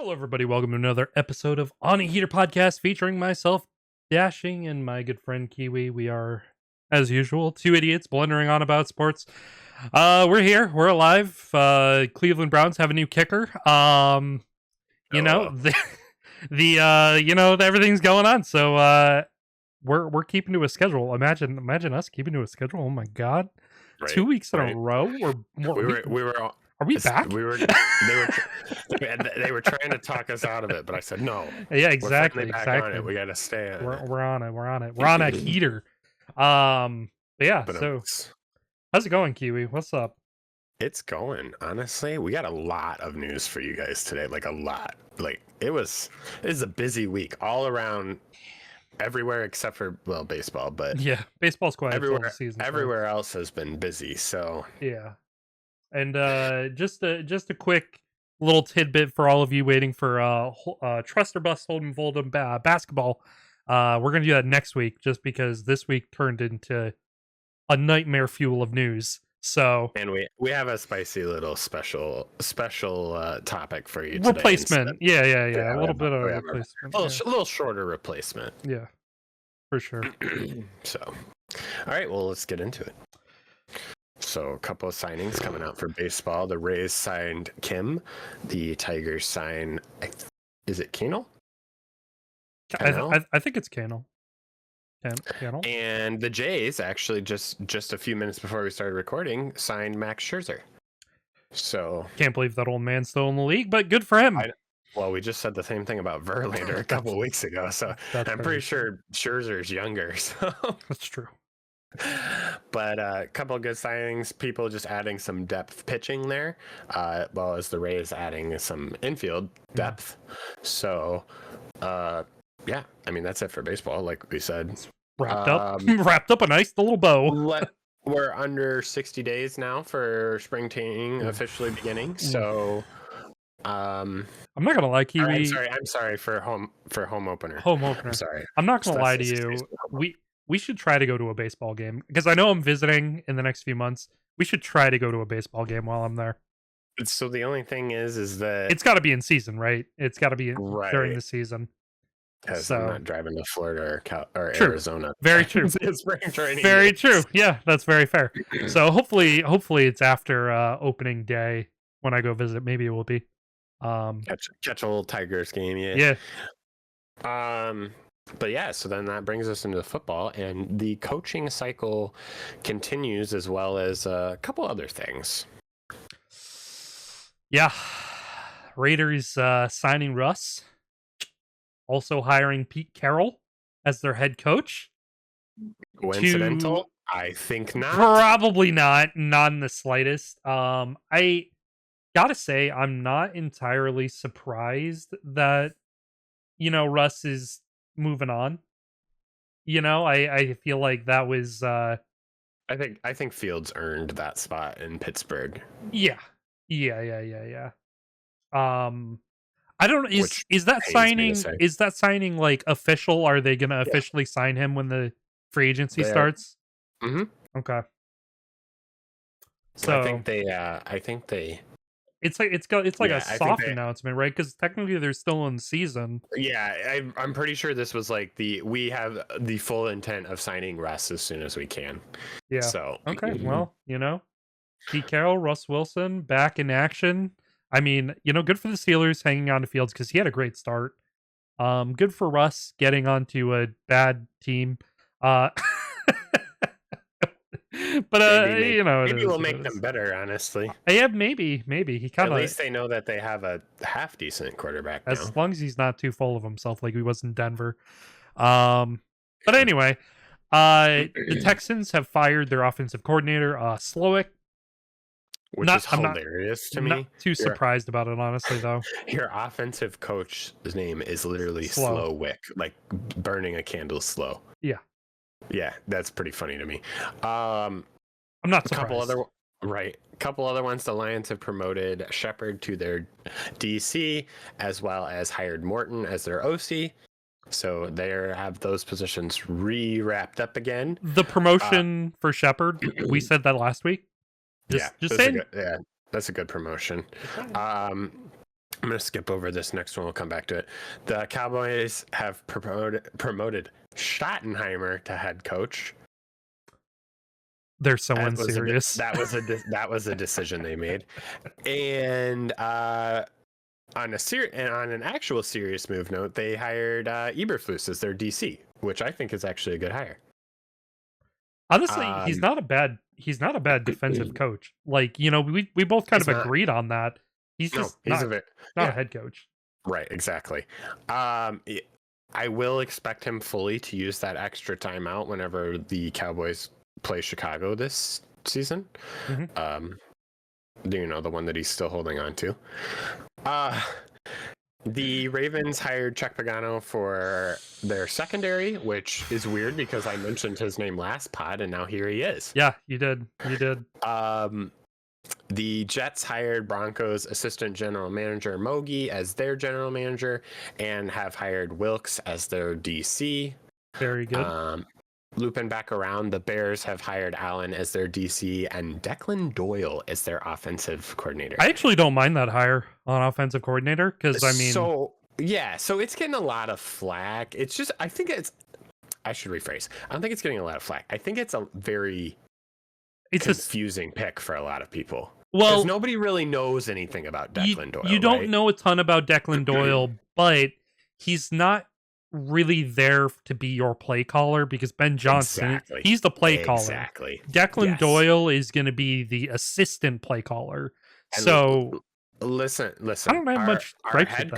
Hello, everybody. Welcome to another episode of On a Heater podcast featuring myself, Dashing, and my good friend Kiwi. We are, as usual, two idiots blundering on about sports. We're here. We're alive. Cleveland Browns have a new kicker. Everything's going on. So we're keeping to a schedule. Imagine us keeping to a schedule. Oh my god, Right, 2 weeks in a row. Are we back? They were trying to talk us out of it, but I said no. Yeah, exactly. We're finally back on it. We got to stay on it. We're on it. We're on a heater. But yeah. So how's it going, Kiwi? What's up? It's going. Honestly, we got a lot of news for you guys today. Like a lot. Like it is a busy week all around. Everywhere except for baseball, but yeah, baseball's quiet. Everywhere else has been busy. So yeah. And just a quick little tidbit for all of you waiting for Trust or Bust Hold'em Fold'em basketball. We're gonna do that next week, just because this week turned into a nightmare fuel of news. So and we have a spicy little special topic for you. Replacement, yeah. A little bit of replacement. A little shorter replacement. Yeah, for sure. So, all right, well, let's get into it. So a couple of signings coming out for baseball. The Rays signed Kim. The Tigers signed, is it Cannell? I think it's Cannell. Cannell. And the Jays, actually, just a few minutes before we started recording, signed Max Scherzer. So can't believe that old man's still in the league, but good for him. Well, we just said the same thing about Verlander a couple weeks ago, so I'm pretty sure Scherzer's younger. So that's true. But a couple of good signings, people just adding some depth pitching there, well as the Rays adding some infield depth. So, yeah, I mean, that's it for baseball, like we said. It's wrapped up a nice little bow. We're under 60 days now for spring training officially beginning, so... I'm not gonna lie, Kiwi. I'm sorry for home opener. I'm sorry. I'm not gonna lie to you. We should try to go to a baseball game, because I know I'm visiting in the next few months. We should try to go to a baseball game while I'm there. So the only thing is that it's got to be in season, right? It's got to be during the season. Because I'm not driving to Florida or true. Arizona. Very true. Spring training. Very true. Yeah, that's very fair. So hopefully it's after opening day when I go visit. Maybe it will be. Catch a little Tigers game. Yeah. But yeah, so then that brings us into the football, and the coaching cycle continues, as well as a couple other things. Yeah. Raiders signing Russ. Also hiring Pete Carroll as their head coach. Coincidental? I think not. Probably not. Not in the slightest. I gotta say, I'm not entirely surprised that, Russ is moving on. I feel like that was I think Fields earned that spot in Pittsburgh. Yeah. I don't know, is that signing like official? Are they gonna officially sign him when the free agency starts? Mm-hmm. Okay. So I think they It's like a soft announcement, right? Because technically they're still in season. Yeah, I'm pretty sure this was like we have the full intent of signing Russ as soon as we can. Yeah. So okay, well, Pete Carroll, Russ Wilson back in action. I mean, good for the Steelers hanging on to Fields because he had a great start. Good for Russ getting onto a bad team. But maybe we'll make them better. Honestly, yeah, maybe he kind of. At least they know that they have a half decent quarterback now. As long as he's not too full of himself like he was in Denver. But anyway, the Texans have fired their offensive coordinator, Slowick. Which is hilarious to me. Not too surprised about it, honestly, though. Your offensive coach's name is literally Slowick, like burning a candle slow. Yeah. Yeah, that's pretty funny to me. I'm not surprised. Couple other ones. The Lions have promoted Shepard to their DC, as well as hired Morton as their OC. So they have those positions wrapped up again. The promotion for Shepard, we said that last week. Just saying. That's a good promotion. I'm going to skip over this next one. We'll come back to it. The Cowboys have promoted Schottenheimer to head coach. They're so unserious. That was a decision they made. And on an actual serious move note, they hired Eberflus as their DC, which I think is actually a good hire. Honestly, he's not a bad defensive coach. Like, you know, we both kind of agreed on that. He's just not a head coach. Right, exactly. I will expect him fully to use that extra timeout whenever the Cowboys play Chicago this season. Do you know the one that he's still holding on to? The Ravens hired Chuck Pagano for their secondary, which is weird because I mentioned his name last pod, and now here he is. Yeah, you did. The Jets hired Broncos assistant general manager Mogi as their general manager and have hired Wilkes as their DC. Very good. Looping back around, the Bears have hired Allen as their DC and Declan Doyle as their offensive coordinator. I actually don't mind that hire on offensive coordinator because, I mean... So it's getting a lot of flack. It's just, I should rephrase. I don't think it's getting a lot of flack. I think it's a very confusing pick for a lot of people. Well, nobody really knows anything about Declan Doyle. You don't know a ton about Declan Doyle, but he's not really there to be your play caller because Ben Johnson, he's the play caller. Exactly. Declan Doyle is going to be the assistant play caller. And so listen. I don't have much. Our head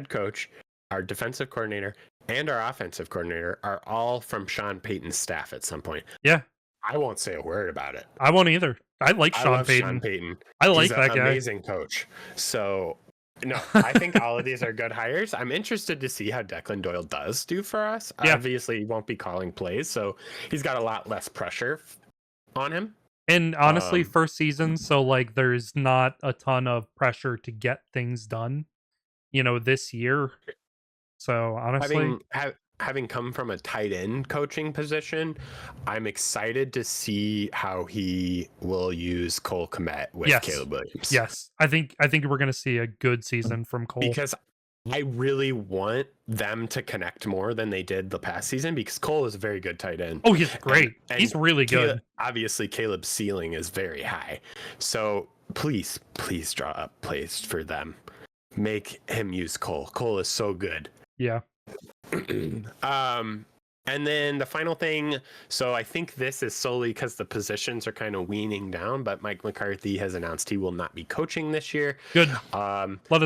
coach, our defensive coordinator, and our offensive coordinator are all from Sean Payton's staff at some point. Yeah. I won't say a word about it. I won't either. I like Sean Payton. I like that guy. Amazing coach. So, no, I think all of these are good hires. I'm interested to see how Declan Doyle does do for us. Yeah. Obviously, he won't be calling plays, so he's got a lot less pressure on him. And honestly, first season, so like there's not a ton of pressure to get things done, you know, this year. So honestly, having come from a tight end coaching position, I'm excited to see how he will use Cole Kmet with Caleb Williams. Yes, I think we're going to see a good season from Cole because I really want them to connect more than they did the past season because Cole is a very good tight end. Oh, he's great. And he's really good. Obviously, Caleb's ceiling is very high. So please draw up plays for them. Make him use Cole. Cole is so good. Yeah. And then the final thing, so I think this is solely because the positions are kind of weaning down, but Mike McCarthy has announced he will not be coaching this year. Good.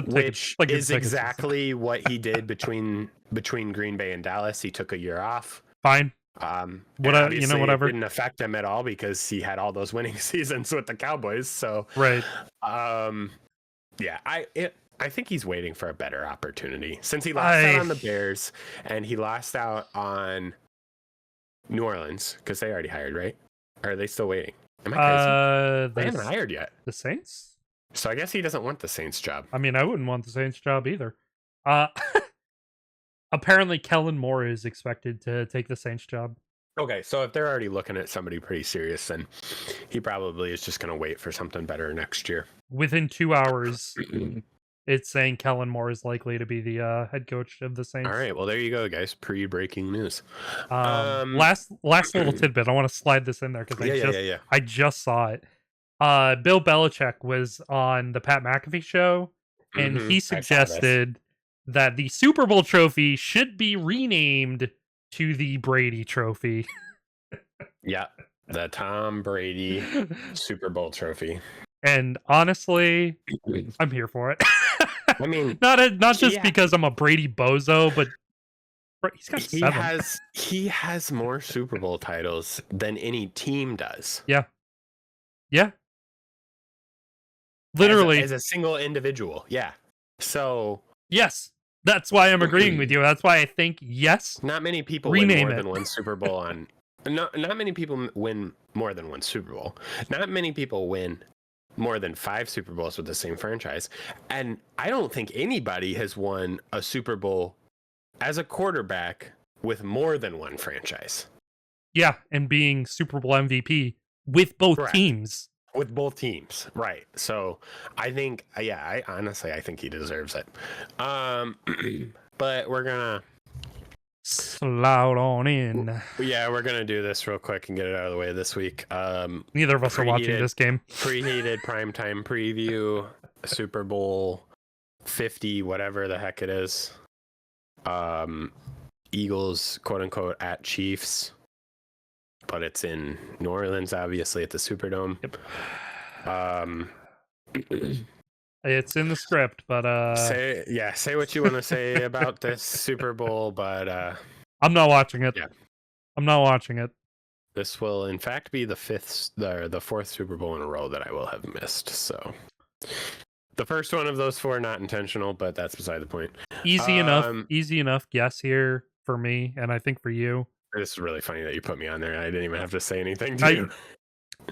Which is exactly what he did between Green Bay and Dallas. He took a year off. Fine. Whatever. It didn't affect him at all because he had all those winning seasons with the Cowboys. So right. I think he's waiting for a better opportunity since he lost out on the Bears and he lost out on New Orleans because they already hired, right? Or are they still waiting? Am I crazy? They haven't hired yet. The Saints? So I guess he doesn't want the Saints job. I mean, I wouldn't want the Saints job either. Apparently, Kellen Moore is expected to take the Saints job. Okay, so if they're already looking at somebody pretty serious, then he probably is just going to wait for something better next year. Within 2 hours... It's saying Kellen Moore is likely to be the head coach of the Saints. All right, well, there you go, guys. Pre-breaking news. Last little tidbit. I want to slide this in there because I just saw it. Bill Belichick was on the Pat McAfee show, and he suggested that the Super Bowl trophy should be renamed to the Brady Trophy. Yeah, the Tom Brady Super Bowl trophy. And honestly, I'm here for it. I mean, not just because I'm a Brady bozo, but he's got 7. He has more Super Bowl titles than any team does. Yeah. Literally, as a single individual. Yeah. So yes, that's why I'm agreeing with you. That's why I think yes. Not many people win more than one Super Bowl on. Not many people win more than one Super Bowl. Not many people win more than 5 Super Bowls with the same franchise. And I don't think anybody has won a Super Bowl as a quarterback with more than one franchise. Yeah, and being Super Bowl MVP with both teams. with both teams, right? So I think, yeah, I honestly I think he deserves it. But we're gonna Slide on in. we're gonna do this real quick and get it out of the way this week. Neither of us are watching this game. Preheated primetime preview, Super Bowl 50, whatever the heck it is. Eagles, quote unquote, at Chiefs, but it's in New Orleans, obviously at the Superdome. Yep. It's in the script, but say what you want to say about this Super Bowl, but I'm not watching it. Yeah. I'm not watching it. This will in fact be the fourth Super Bowl in a row that I will have missed. So the first one of those four not intentional, but that's beside the point. Easy enough guess here for me, and I think for you. This is really funny that you put me on there and I didn't even have to say anything to you.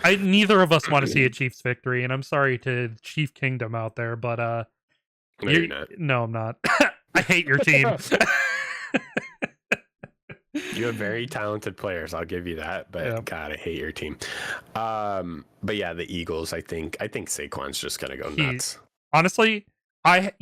Neither of us want to see a Chiefs victory, and I'm sorry to Chief Kingdom out there, but no, you're not. No, I'm not. I hate your team. You have very talented players, I'll give you that, but yeah. God, I hate your team. But yeah, the Eagles, I think Saquon's just gonna go nuts. Honestly, I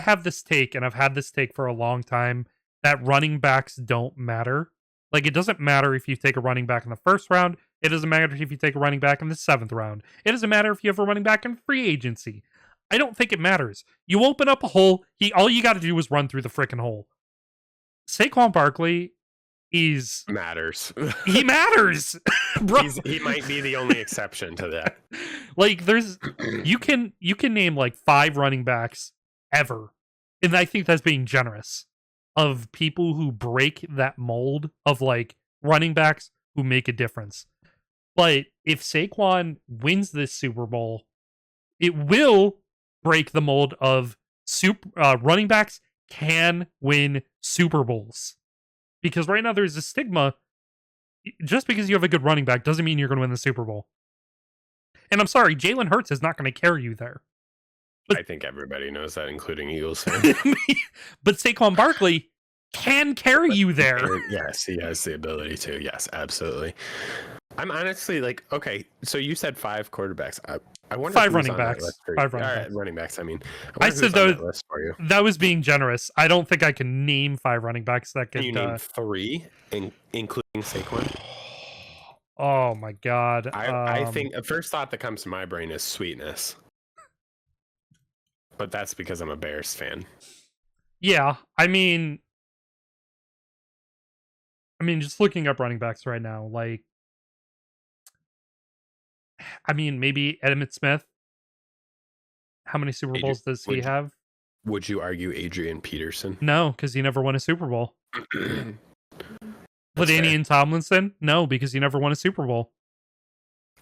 have this take, and I've had this take for a long time, that running backs don't matter. Like, it doesn't matter if you take a running back in the first round. It doesn't matter if you take a running back in the 7th round. It doesn't matter if you have a running back in free agency. I don't think it matters. You open up a hole, all you got to do is run through the freaking hole. Saquon Barkley matters. He matters. Bro. He might be the only exception to that. Like, you can name like 5 running backs ever, and I think that's being generous, of people who break that mold of like running backs who make a difference. But if Saquon wins this Super Bowl, it will break the mold of running backs can win Super Bowls. Because right now there's a stigma. Just because you have a good running back doesn't mean you're going to win the Super Bowl. And I'm sorry, Jalen Hurts is not going to carry you there. But I think everybody knows that, including Eagles fans. But Saquon Barkley can carry you there. Yes, he has the ability to. Yes, absolutely. I'm honestly like, okay, so you said 5 quarterbacks. I wonder 5 running backs. 5 running backs. I mean, I said that was being generous. I don't think I can name 5 running backs that could. Can you name 3, including Saquon? Oh my God! I think the first thought that comes to my brain is Sweetness, but that's because I'm a Bears fan. Yeah, I mean, just looking up running backs right now, like, I mean, maybe Emmitt Smith. How many Super Bowls does he have? Would you argue Adrian Peterson? No, because he never won a Super Bowl. LaDainian Tomlinson? No, because he never won a Super Bowl.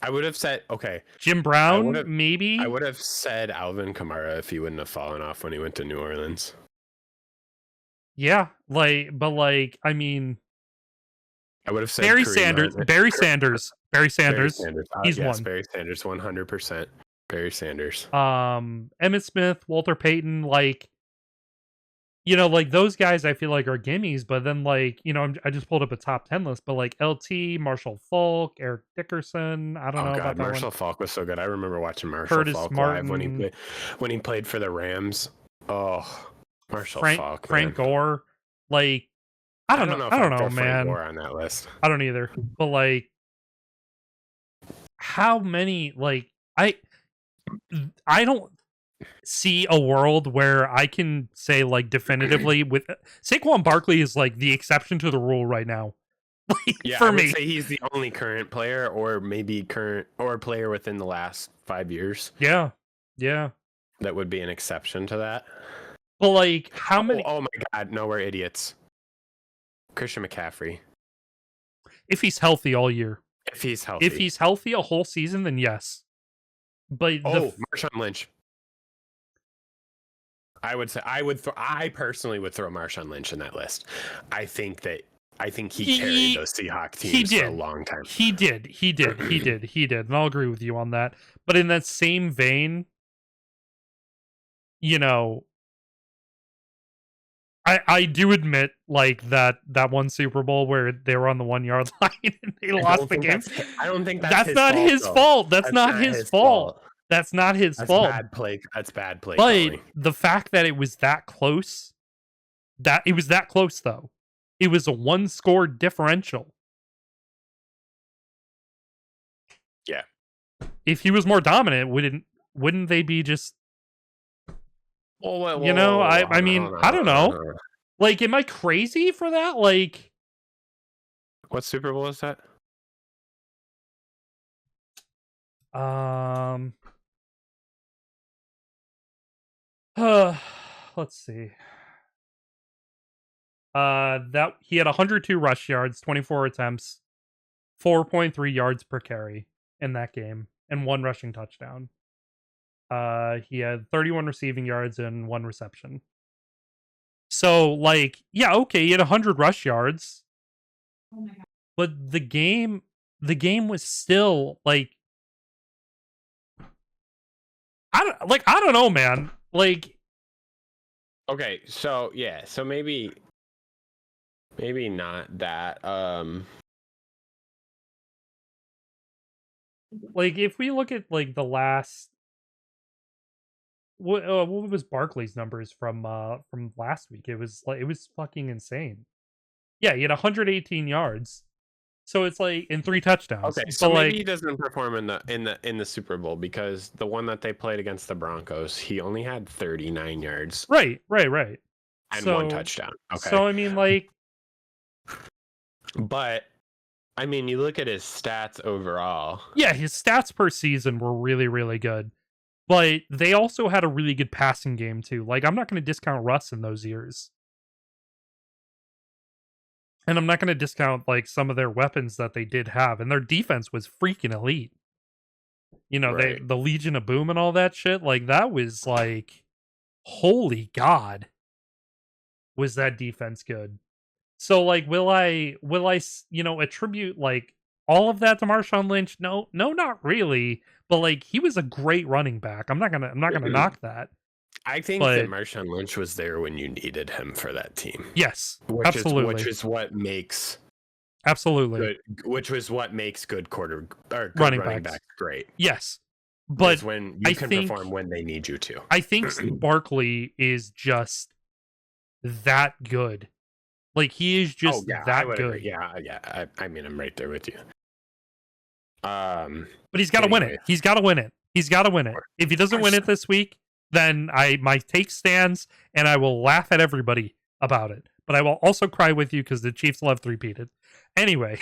I would have said, okay. Jim Brown, maybe? I would have said Alvin Kamara if he wouldn't have fallen off when he went to New Orleans. Yeah, I mean, I would have said Barry Sanders. Barry Sanders. He's one. Barry Sanders, 100%. Barry Sanders. Emmitt Smith, Walter Payton, like those guys I feel like are gimmies, but then I just pulled up a top 10 list, but like LT, Marshall Faulk, Eric Dickerson, I don't know about that Marshall Faulk was so good. I remember watching Marshall Faulk live when he played for the Rams. Oh, Marshall Faulk. Frank Gore. Like, I don't know, man. Frank Gore on that list. I don't either. But like, how many, like, I don't see a world where I can say like definitively with Saquon Barkley is like the exception to the rule right now. Yeah, for me, I would say he's the only current player, or maybe player within the last 5 years. Yeah, that would be an exception to that. But like, how many? Oh my God, no, we're idiots. Christian McCaffrey. If he's healthy all year. If he's healthy a whole season, then yes. But Marshawn Lynch. I personally would throw Marshawn Lynch in that list. I think he carried those Seahawks teams for a long time. He did. And I'll agree with you on that. But in that same vein, I do admit, like, that one Super Bowl where they were on the 1 yard line and they lost the game. I don't think That's his not fault, his though. fault. That's not his fault. That's not his That's fault. bad play. That's bad play But calling. the fact that it was that close, though. It was a 1-score differential. Yeah. If he was more dominant, wouldn't they be just, Well, you know, I mean, I don't know. Like, am I crazy for that? Like, what Super Bowl is that? Let's see. That he had 102 rush yards, 24 attempts, 4.3 yards per carry in that game, and 1 rushing touchdown. He had 31 receiving yards and 1 reception. So, like, yeah, okay, he had 100 rush yards. Oh my God. But the game was still like, I don't know, man. Like, okay, so yeah, so maybe not that. Like, if we look at like the last, what was Barkley's numbers from last week? It was fucking insane. Yeah, he had 118 yards. So it's like in 3 touchdowns. Okay, so maybe like, he doesn't perform in the Super Bowl because the one that they played against the Broncos, he only had 39 yards. Right. And 1 touchdown. Okay. So I mean, like, but I mean, you look at his stats overall. Yeah, his stats per season were really, really good. But they also had a really good passing game too. Like, I'm not going to discount Russ in those years. And I'm not going to discount like some of their weapons that they did have, and their defense was freaking elite. You know, Right. the Legion of Boom and all that shit. Like, that was like, holy God, was that defense good? So, like, will I, you know, attribute like all of that to Marshawn Lynch? No, not really. But like, he was a great running back. I'm not gonna knock that. I think that Marshawn Lynch was there when you needed him for that team. Yes, absolutely. Which is what makes Which was what makes good running backs great. Yes, but when you can perform when they need you to. I think Barkley is just that good. Like, he is just that good. Agree. Yeah. I mean, I'm right there with you. But he's got to win it. He's got to win it. If he doesn't win it this week, then my take stands, and I will laugh at everybody about it. But I will also cry with you because the Chiefs will have 3-peated. Anyway.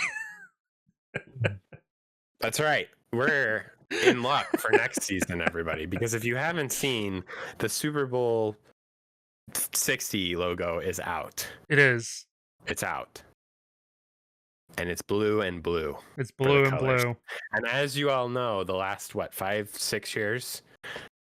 That's right. We're in luck for next season, everybody. Because if you haven't seen, the Super Bowl 60 logo is out. It is. It's out. And it's blue and blue. It's blue and blue. And as you all know, the last, 5-6 years,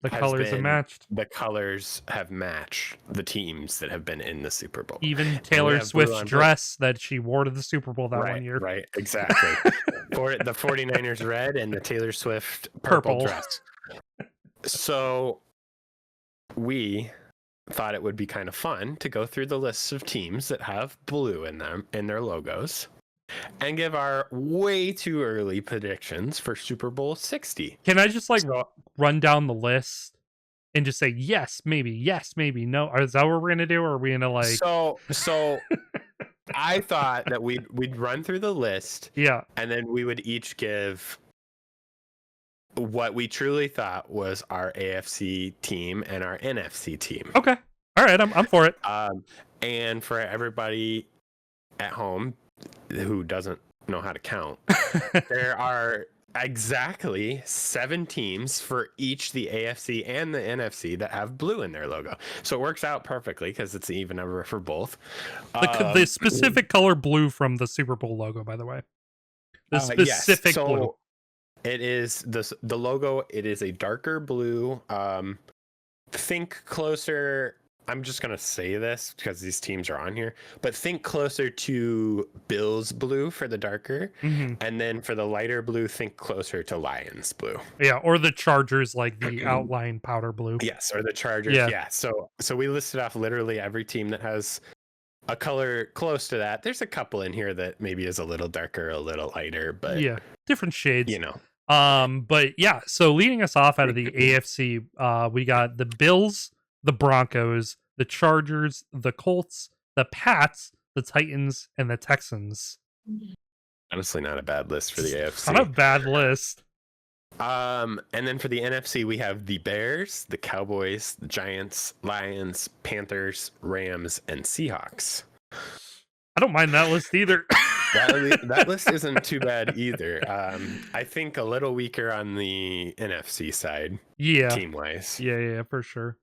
the colors have matched. The colors have matched the teams that have been in the Super Bowl. Even Taylor Swift's dress that she wore to the Super Bowl that 1 year. Right, exactly. For the 49ers red and the Taylor Swift purple dress. So we thought it would be kind of fun to go through the lists of teams that have blue in them in their logos and give our way too early predictions for Super Bowl 60. Can I just run down the list and just say yes, maybe, no? Is that what we're gonna do, or are we gonna like? So I thought that we'd run through the list, yeah, and then we would each give what we truly thought was our AFC team and our NFC team. Okay, all right, I'm for it. And for everybody at home who doesn't know how to count, there are exactly 7 teams for each the AFC and the NFC that have blue in their logo. So it works out perfectly because it's an even number for both. The specific color blue from the Super Bowl logo, by the way. The specific blue. It is the logo. It is a darker blue. Think closer I'm just gonna say this because these teams are on here, but think closer to Bills blue for the darker, Mm-hmm. and then for the lighter blue, think closer to Lions blue. Yeah, or the Chargers, like the outline powder blue. Yes, or the Chargers. Yeah. Yeah. So we listed off literally every team that has a color close to that. There's a couple in here that maybe is a little darker, a little lighter, but Yeah, different shades. you know. But yeah, so leading us off out of the AFC, we got the Bills, the Broncos, the Chargers, the Colts, the Pats, the Titans, and the Texans. Honestly, not a bad list for the AFC. Not a bad list. And then for the NFC, we have the Bears, the Cowboys, the Giants, Lions, Panthers, Rams, and Seahawks. I don't mind that list either. That list isn't too bad either. I think a little weaker on the NFC side, Yeah, team wise. yeah, for sure.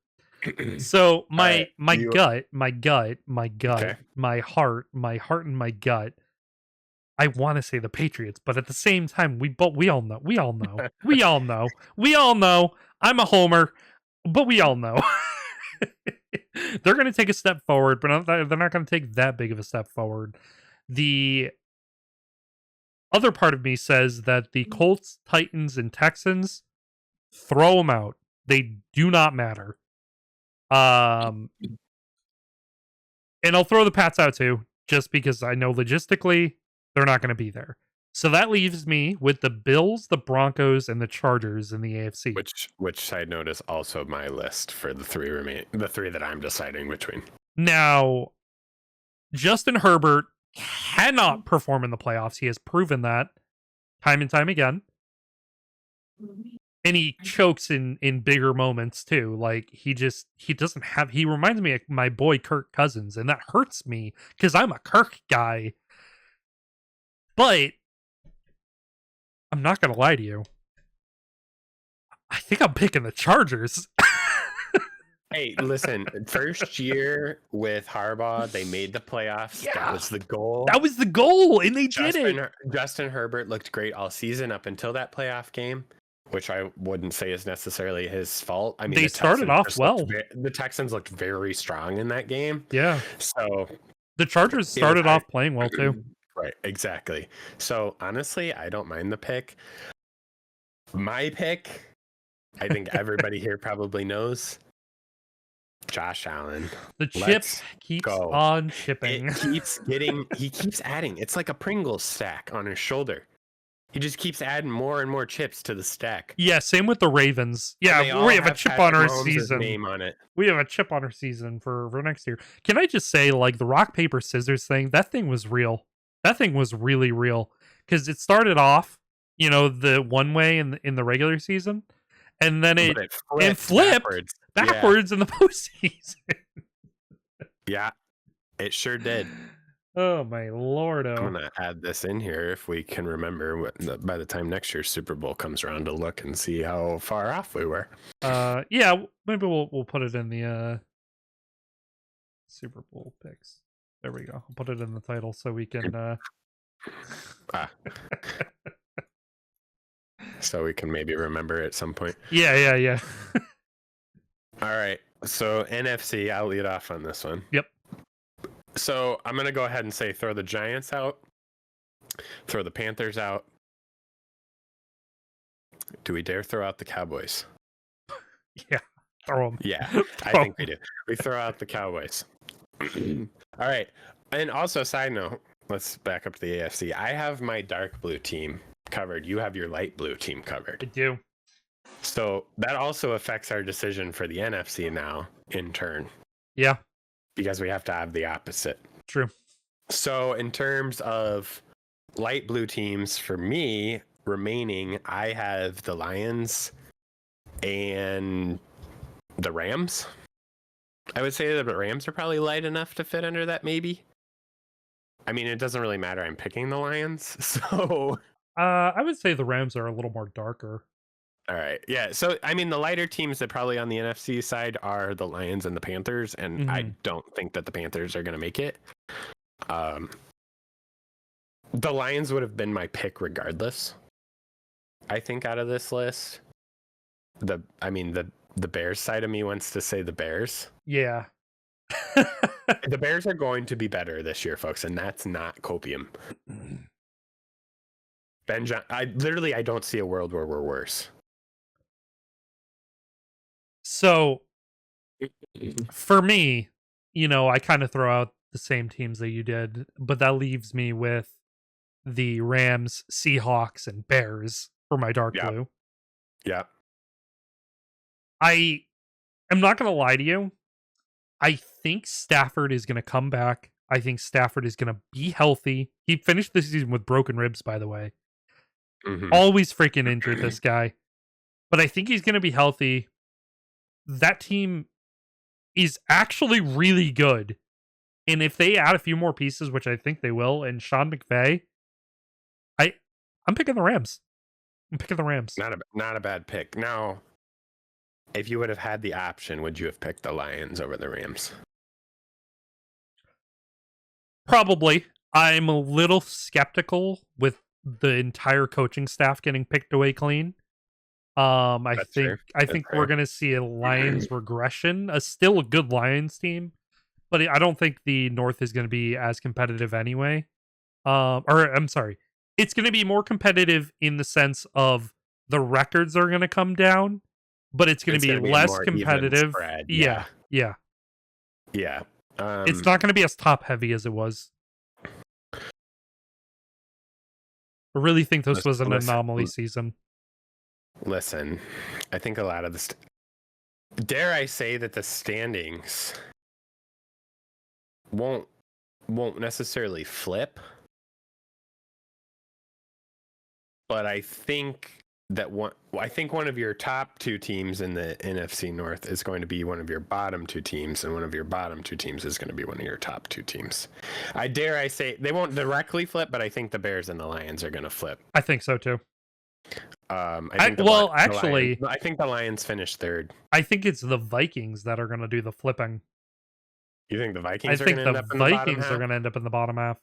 So my gut, Okay. my heart and my gut. I want to say the Patriots, but at the same time, we all know. I'm a homer, but we all know they're going to take a step forward, but they're not going to take that big of a step forward. The other part of me says that the Colts, Titans, and Texans, throw them out. They do not matter. And I'll throw the Pats out too, just because I know logistically they're not going to be there. So that leaves me with the Bills, the Broncos, and the Chargers in the AFC. Which side note is also my list for the three that I'm deciding between. Now, Justin Herbert cannot perform in the playoffs. He has proven that time and time again. And he chokes in bigger moments too. Like he reminds me of my boy Kirk Cousins, and that hurts me because I'm a Kirk guy. But I'm not gonna lie to you. I think I'm picking the Chargers. Hey, listen, first year with Harbaugh, they made the playoffs. Yeah. That was the goal. That was the goal, and they did it. Justin Herbert looked great all season up until that playoff game, which I wouldn't say is necessarily his fault. I mean, they started off well. The Texans looked very strong in that game. Yeah. So the Chargers started off playing well too. Right, exactly. So honestly, I don't mind the pick. My pick, I think everybody here probably knows. Josh Allen. The chip keeps on chipping. He keeps adding. It's like a Pringles stack on his shoulder. He just keeps adding more and more chips to the stack. Yeah, same with the Ravens. Yeah, we have a chip on our season. Name on it. We have a chip on our season for next year. Can I just say, like, the rock, paper, scissors thing, that thing was real. That thing was really real. Because it started off, the one way in the regular season, and then it flipped backwards in the postseason. Yeah, it sure did. Oh my lord! I'm gonna add this in here if we can remember by the time next year's Super Bowl comes around to look and see how far off we were. Yeah, maybe we'll put it in the Super Bowl picks. There we go. I'll put it in the title so we can. So we can maybe remember at some point. Yeah. All right. So NFC, I'll lead off on this one. Yep. So I'm going to go ahead and say throw the Giants out. Throw the Panthers out. Do we dare throw out the Cowboys? Yeah. Throw them. Yeah, I think we do. We throw out the Cowboys. All right. And also, side note, let's back up to the AFC. I have my dark blue team covered. You have your light blue team covered. I do. So that also affects our decision for the NFC now, in turn. Yeah. Because we have to have the opposite. True. So in terms of light blue teams, for me, remaining, I have the Lions and the Rams. I would say that the Rams are probably light enough to fit under that, maybe. I mean, it doesn't really matter. I'm picking the Lions, so... I would say the Rams are a little more darker. All right. Yeah. So, I mean, the lighter teams that probably on the NFC side are the Lions and the Panthers, and I don't think that the Panthers are going to make it. The Lions would have been my pick regardless. I think out of this list, the Bears side of me wants to say the Bears. Yeah. The Bears are going to be better this year, folks, and that's not copium. I don't see a world where we're worse. So for me, I kind of throw out the same teams that you did, but that leaves me with the Rams, Seahawks, and Bears for my dark blue. Yeah. I am not going to lie to you. I think Stafford is going to come back. I think Stafford is going to be healthy. He finished the season with broken ribs, by the way. Mm-hmm. Always freaking injured, this guy. But I think he's going to be healthy. That team is actually really good. And if they add a few more pieces, which I think they will, and Sean McVay, I'm picking the Rams. I'm picking the Rams. Not a bad pick. Now, if you would have had the option, would you have picked the Lions over the Rams? Probably. I'm a little skeptical with the entire coaching staff getting picked away clean. I think we're going to see a Lions regression, still a good Lions team, but I don't think the North is going to be as competitive anyway. I'm sorry. It's going to be more competitive in the sense of the records are going to come down, but it's going to be less competitive. Yeah. It's not going to be as top heavy as it was. I really think this was an anomaly season. Listen, I think a lot of the dare I say that the standings won't necessarily flip, but I think that one of your top two teams in the NFC North is going to be one of your bottom two teams, and one of your bottom two teams is going to be one of your top two teams. I say they won't directly flip, but I think the Bears and the Lions are going to flip. I think so too. I think the Lions finished third. I think it's the Vikings that are going to do the flipping. You think the Vikings? I think the Vikings are going to end up in the bottom half.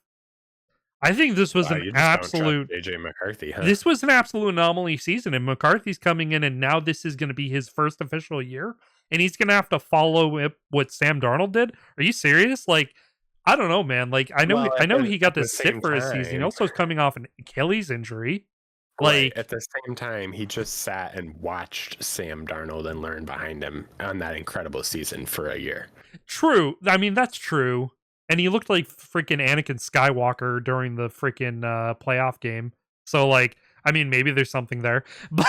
I think this was an absolute AJ McCarthy. Huh? This was an absolute anomaly season, and McCarthy's coming in, and now this is going to be his first official year, and he's going to have to follow what Sam Darnold did. Are you serious? Like, I don't know, man. Like, I know he got to sit for his season. He also is coming off an Achilles injury. Like, at the same time, he just sat and watched Sam Darnold and learned behind him on that incredible season for a year. True. I mean, that's true. And he looked like freaking Anakin Skywalker during the freaking playoff game. So, like, I mean, maybe there's something there. But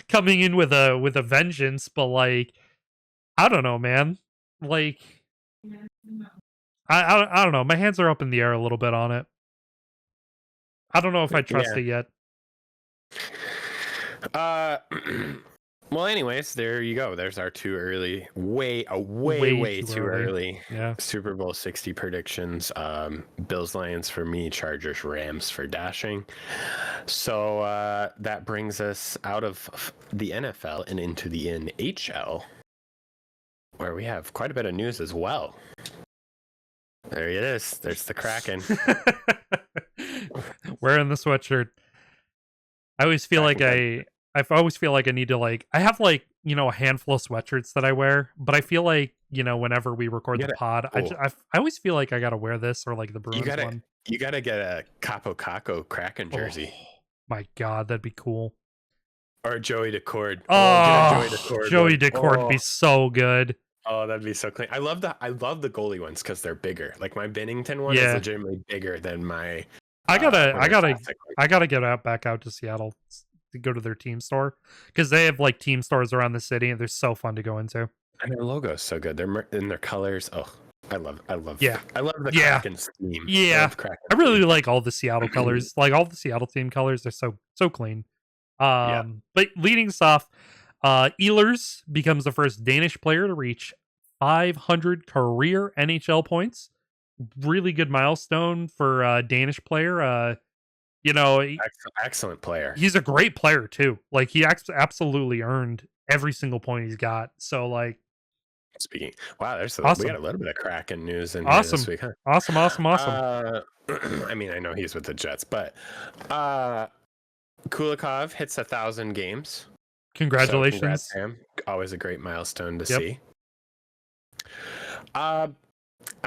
coming in with a vengeance, but like, I don't know, man. Like, I don't know. My hands are up in the air a little bit on it. I don't know if I trust it yet. Well, anyways, there you go. There's our too early, way too early. Yeah. Super Bowl 60 predictions. Bills, Lions for me, Chargers, Rams for Dashing. So that brings us out of the NFL and into the NHL, where we have quite a bit of news as well. There it is. There's the Kraken. Wearing the sweatshirt. I always feel like I always feel like I need to, like, I have, like, a handful of sweatshirts that I wear, but I feel like, whenever we record the pod, I always feel like I gotta wear this, or like the Bruins one. You gotta get a Capo Caco Kraken jersey. Oh, my God, that'd be cool. Or Joey Decord. Joey Decord would be so good. Oh, that'd be so clean. I love the goalie ones because they're bigger. Like my Bennington one is legitimately bigger than my. I gotta get back out to Seattle to go to their team store, because they have like team stores around the city, and they're so fun to go into. And their logo is so good. They're in their colors. Oh, I love. Yeah, I love the Kraken scheme. Yeah, I really like all the Seattle colors. Like all the Seattle team colors, they're so clean. But leading us off, Ehlers becomes the first Danish player to reach 500 career NHL points. Really good milestone for a Danish player. Excellent player. He's a great player too. Like he absolutely earned every single point he's got. So like, speaking, wow, awesome. We got a little bit of Kraken news in here this week, huh? Awesome. I mean, I know he's with the Jets, but Kulikov hits 1,000 games. Congratulations, Sam. Always a great milestone to see. I'm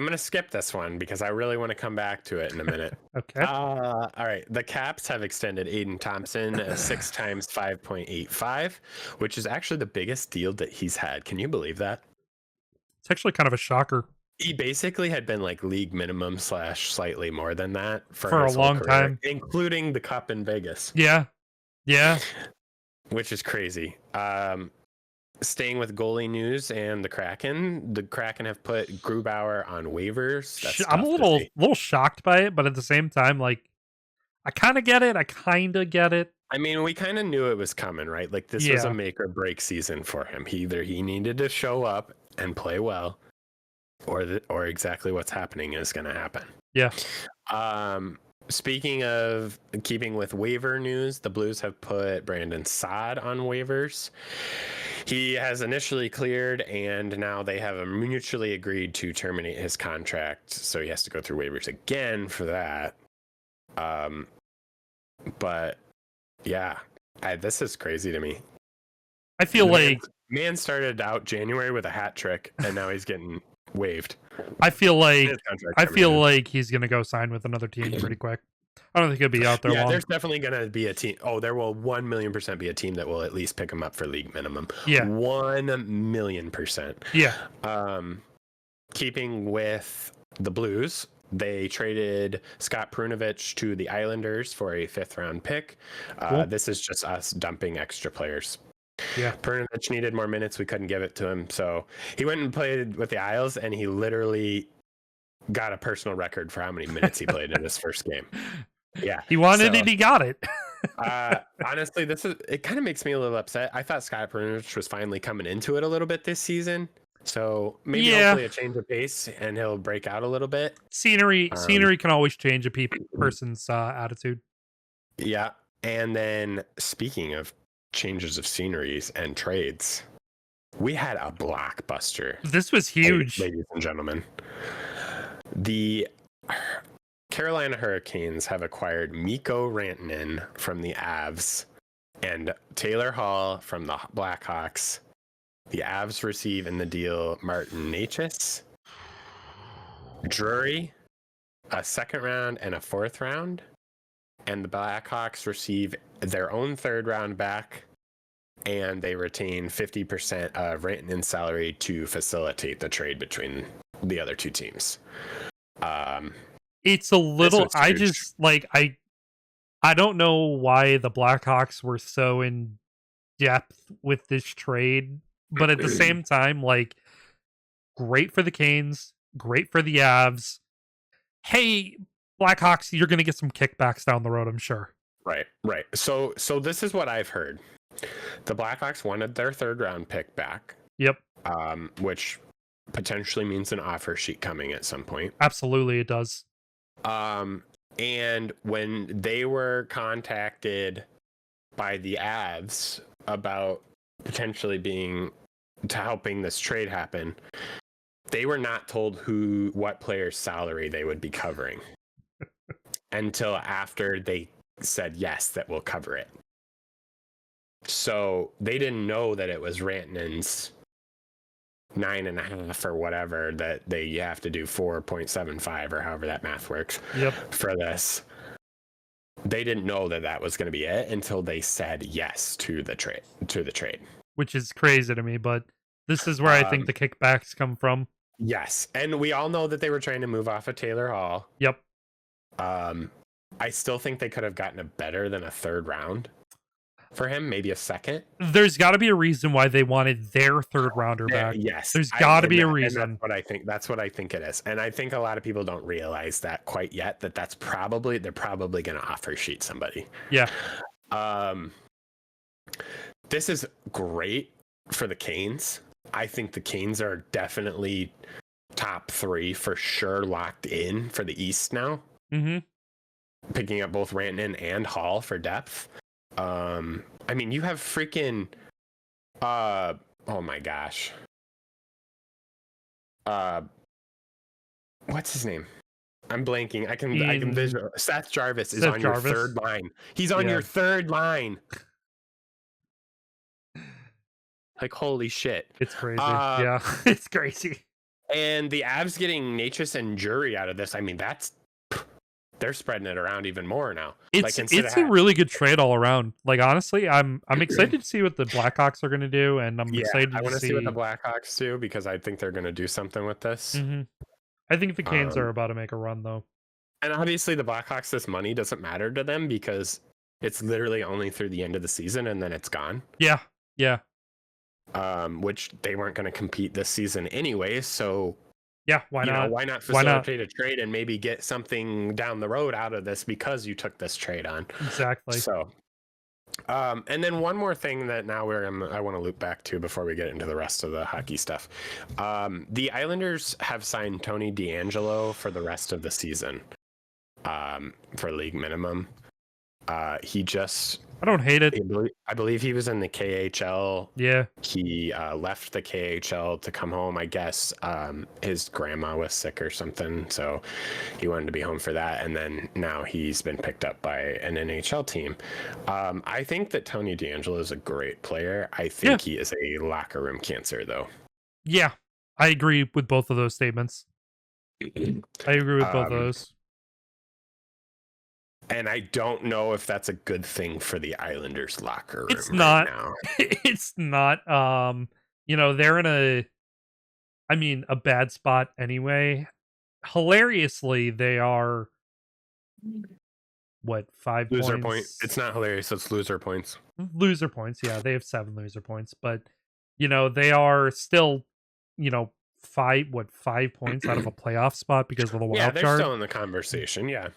gonna skip this one because I really want to come back to it in a minute. Okay. All right. The Caps have extended Aiden Thompson 6 times 5.85, which is actually the biggest deal that he's had. Can you believe that? It's actually kind of a shocker He basically had been like league minimum / slightly more than that for a his whole long career, time. including the Cup in Vegas. Yeah. Yeah. Which is crazy. Staying with goalie news and the Kraken have put Grubauer on waivers. That's I'm a tough to see. little shocked by it, but at the same time, like, I kind of get it. I kind of get it. I mean, we kind of knew it was coming, right? Like this was a make or break season for him. Either he needed to show up and play well, or exactly what's happening is going to happen. Yeah. Speaking of keeping with waiver news, the Blues have put Brandon Saad on waivers. He has initially cleared, and now they have mutually agreed to terminate his contract. So he has to go through waivers again for that. But yeah, this is crazy to me. I feel like man started out January with a hat trick, and now he's getting waived. I feel like he's gonna go sign with another team pretty quick. I don't think he'll be out there long. There's definitely gonna be a team. Oh, there will 1,000,000% be a team that will at least pick him up for league minimum. Yeah, 1,000,000%. Yeah. Keeping with the Blues, they traded Scott Prunovich to the Islanders for a 5th-round pick. Cool. This is just us dumping extra players. Yeah, Prunovich needed more minutes. We couldn't give it to him, so he went and played with the Isles, and he literally got a personal record for how many minutes he played in his first game. Yeah, he wanted it, he got it. Honestly, it kind of makes me a little upset. I thought Scott Prunovich was finally coming into it a little bit this season, so maybe hopefully a change of pace and he'll break out a little bit. Scenery can always change a person's attitude. Yeah, and then speaking of changes of sceneries and trades, we had a blockbuster. This was huge, ladies and gentlemen. The Carolina Hurricanes have acquired Mikko Rantanen from the Avs and Taylor Hall from the Blackhawks. The Avs receive in the deal Martin Necas, Drury, a 2nd round and a 4th round, and the Blackhawks receive their own 3rd round back, and they retain 50% of Rantanen's salary to facilitate the trade between the other two teams. It's a little. I just like I don't know why the Blackhawks were so in depth with this trade, but at the same time, like, great for the Canes, great for the Avs. Hey, Blackhawks, you're gonna get some kickbacks down the road, I'm sure. Right. So this is what I've heard. The Blackhawks wanted their 3rd round pick back. Yep. Which potentially means an offer sheet coming at some point. Absolutely, it does. And when they were contacted by the Avs about potentially helping this trade happen, they were not told what player's salary they would be covering until after they said yes, that will cover it. So they didn't know that it was Rantanen's 9.5 or whatever that they have to do 4.75 or however that math works. Yep. For this. They didn't know that was going to be it until they said yes to the trade. Which is crazy to me, but this is where I think the kickbacks come from. Yes, and we all know that they were trying to move off of Taylor Hall. Yep. I still think they could have gotten a better than a 3rd round for him, maybe a 2nd. There's got to be a reason why they wanted their 3rd rounder back. Yes, there's got to be a reason. That's what I think it is, and I think a lot of people don't realize that quite yet. They're probably going to offer sheet somebody. Yeah. This is great for the Canes. I think the Canes are definitely top 3 for sure, locked in for the East now. Mm-hmm. Picking up both Rantanen and Hall for depth. I mean, you have freaking oh my gosh. What's his name? I'm blanking. I can visual. Seth Jarvis is on your 3rd line. He's on your 3rd line. Like, holy shit. It's crazy. Yeah, it's crazy. And the Avs getting Natchez and Jury out of this, I mean, they're spreading it around even more now. It's a really good trade all around. Like, honestly, I'm excited to see what the Blackhawks are going to do, and I'm excited I to want to see what the see. Blackhawks do, because I think they're going to do something with this. Mhm. I think the Canes are about to make a run, though. And obviously, the Blackhawks, this money doesn't matter to them because it's literally only through the end of the season, and then it's gone. Yeah, yeah. Which they weren't going to compete this season anyway, so yeah, why not? Why not facilitate a trade and maybe get something down the road out of this because you took this trade on? Exactly. So, and then one more thing that now I want to loop back to before we get into the rest of the hockey stuff. The Islanders have signed Tony DeAngelo for the rest of the season, for league minimum. I don't hate it. I believe he was in the KHL. Yeah. He left the KHL to come home. I guess his grandma was sick or something, so he wanted to be home for that. And then now he's been picked up by an NHL team. I think that Tony DeAngelo is a great player. I think he is a locker room cancer, though. Yeah, I agree with both of those statements. I agree with both of those. And I don't know if that's a good thing for the Islanders locker room. It's not. Right now. It's not. They're in a bad spot anyway. Hilariously, they are 5 loser points? Point. It's not hilarious. It's loser points. Loser points. Yeah, they have 7 loser points, but they are still 5 points out of a playoff spot because of the wild card. Yeah, they're still in the conversation. Yeah.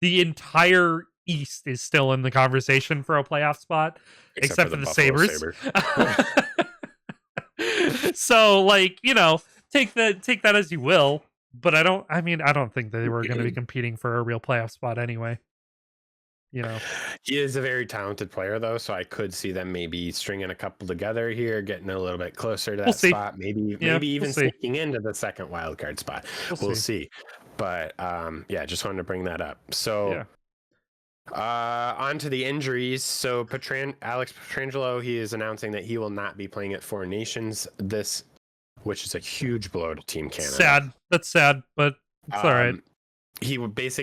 The entire East is still in the conversation for a playoff spot, except for the Sabres. So, take that as you will. But I don't think they were going to be competing for a real playoff spot anyway. He is a very talented player, though, so I could see them maybe stringing a couple together here, getting a little bit closer to that spot, maybe even sneaking into the second wild card spot. We'll see. But just wanted to bring that up. So on to the injuries. So Alex Pietrangelo, he is announcing that he will not be playing at Four Nations which is a huge blow to Team Canada. Sad. That's sad, but it's all right. He wants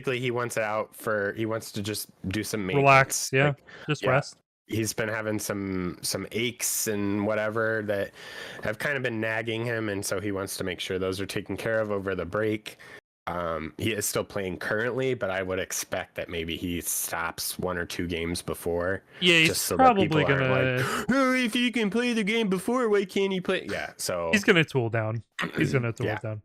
to just do some maintenance. Relax, just rest. He's been having some aches and whatever that have kind of been nagging him, and so he wants to make sure those are taken care of over the break. He is still playing currently, but I would expect that maybe he stops 1 or 2 games before. Yeah, he's probably gonna. Oh, if you can play the game before, why can't he play? Yeah, so he's gonna tool down. He's gonna tool down.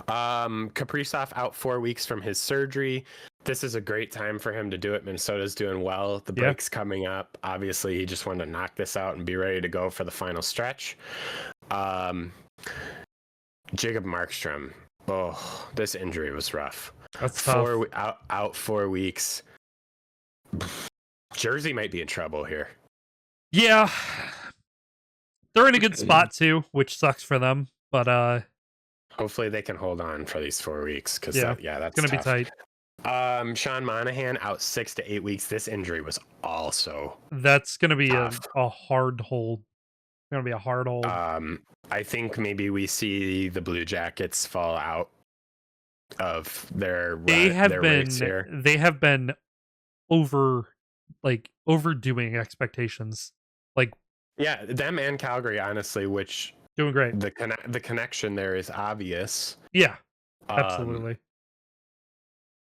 Kaprizov out 4 weeks from his surgery. This is a great time for him to do it. Minnesota's doing well. The break's coming up. Obviously, he just wanted to knock this out and be ready to go for the final stretch. Jacob Markstrom. Oh, this injury was rough. That's tough. Out 4 weeks. Jersey might be in trouble here. Yeah. They're in a good spot too, which sucks for them. But hopefully they can hold on for these 4 weeks, because that's gonna be tight. Sean Monahan out 6 to 8 weeks. This injury was also that's gonna be a hard hold. It's gonna be a hard hold. I think maybe we see the Blue Jackets fall out of their race here. They have been overdoing expectations. Them and Calgary, honestly, which doing great. The connection there is obvious. Yeah, absolutely.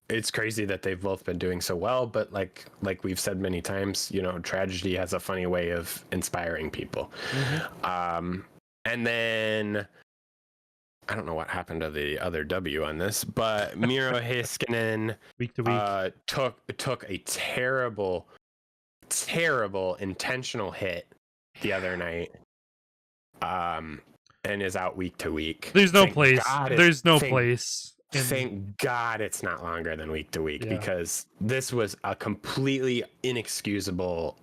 It's crazy that they've both been doing so well, but like we've said many times, tragedy has a funny way of inspiring people. Mm-hmm. And then I don't know what happened to the other W on this, but Miro Heiskanen week to week took a terrible intentional hit the other night. And is out week to week. There's no place. There's no place. Thank God it's not longer than week to week, because this was a completely inexcusable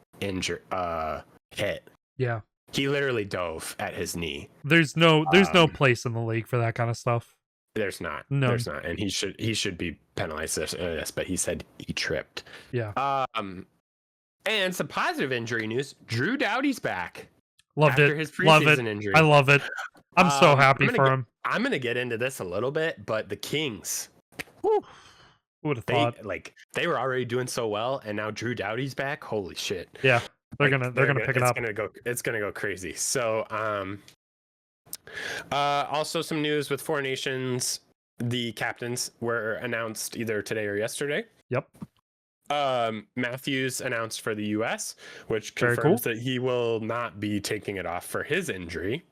hit. Yeah. He literally dove at his knee. There's no place in the league for that kind of stuff. There's not. No. There's not. And he should be penalized for this, but he said he tripped. Yeah. And some positive injury news. Drew Doughty's back. Loved after it. his Love preseason it. injury. I love it. I'm so happy for him. I'm gonna get into this a little bit, but the Kings, Whew. Who would have thought? they were already doing so well, and now Drew Doughty's back. Holy shit! Yeah, they're Like, gonna pick it up. It's gonna go crazy. So, also some news with Four Nations. The captains were announced either today or yesterday. Yep. Matthews announced for the U.S., which Very confirms cool. that he will not be taking it off for his injury.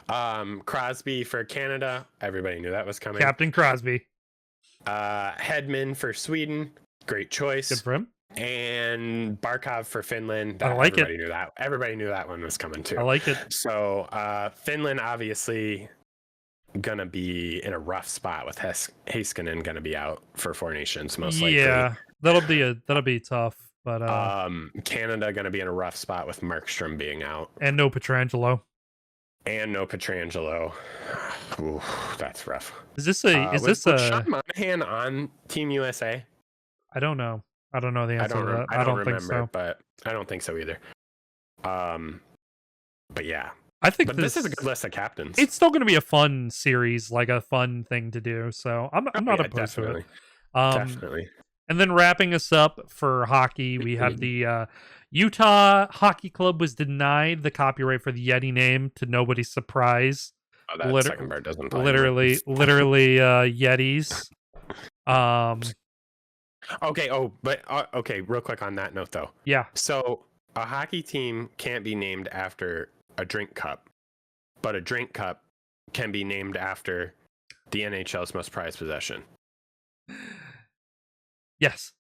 Crosby for Canada. Everybody knew that was coming. Captain Crosby. Hedman for Sweden. Great choice. Good for him. And Barkov for Finland. I like everybody knew that. Everybody knew that one was coming too. I like it. So Finland obviously gonna be in a rough spot with Heiskanen gonna be out for Four Nations most likely. Yeah, that'll be tough. But Canada gonna be in a rough spot with Markstrom being out and no Pietrangelo. and no Pietrangelo. Ooh, that's rough. Is this a? Was Sean Monahan on Team USA? I don't know. I don't know the answer to that. I don't remember, think so. But I don't think so either. But yeah, I think this is a good list of captains. It's still going to be a fun series, like a fun thing to do. So I'm not opposed to it. Definitely. And then wrapping us up for hockey, we have the Utah Hockey Club was denied the copyright for the Yeti name to nobody's surprise. Oh, that second part doesn't apply. Literally Yetis. Okay. Oh, but okay. Real quick on that note, though. Yeah. So a hockey team can't be named after a drink cup, but a drink cup can be named after the NHL's most prized possession. Yes.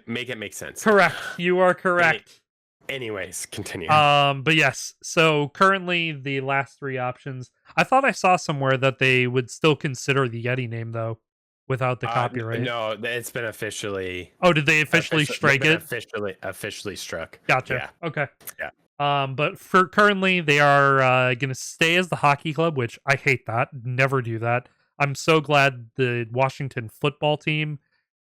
Make it make sense. Correct. You are correct. Anyways, continue. But yes. So currently, the last three options. I thought I saw somewhere that they would still consider the Yeti name though, without the copyright. No, it's been officially. Oh, did they officially strike it? Officially struck. Gotcha. Yeah. Okay. Yeah. But for currently, they are going to stay as the hockey club, which I hate that. Never do that. I'm so glad the Washington football team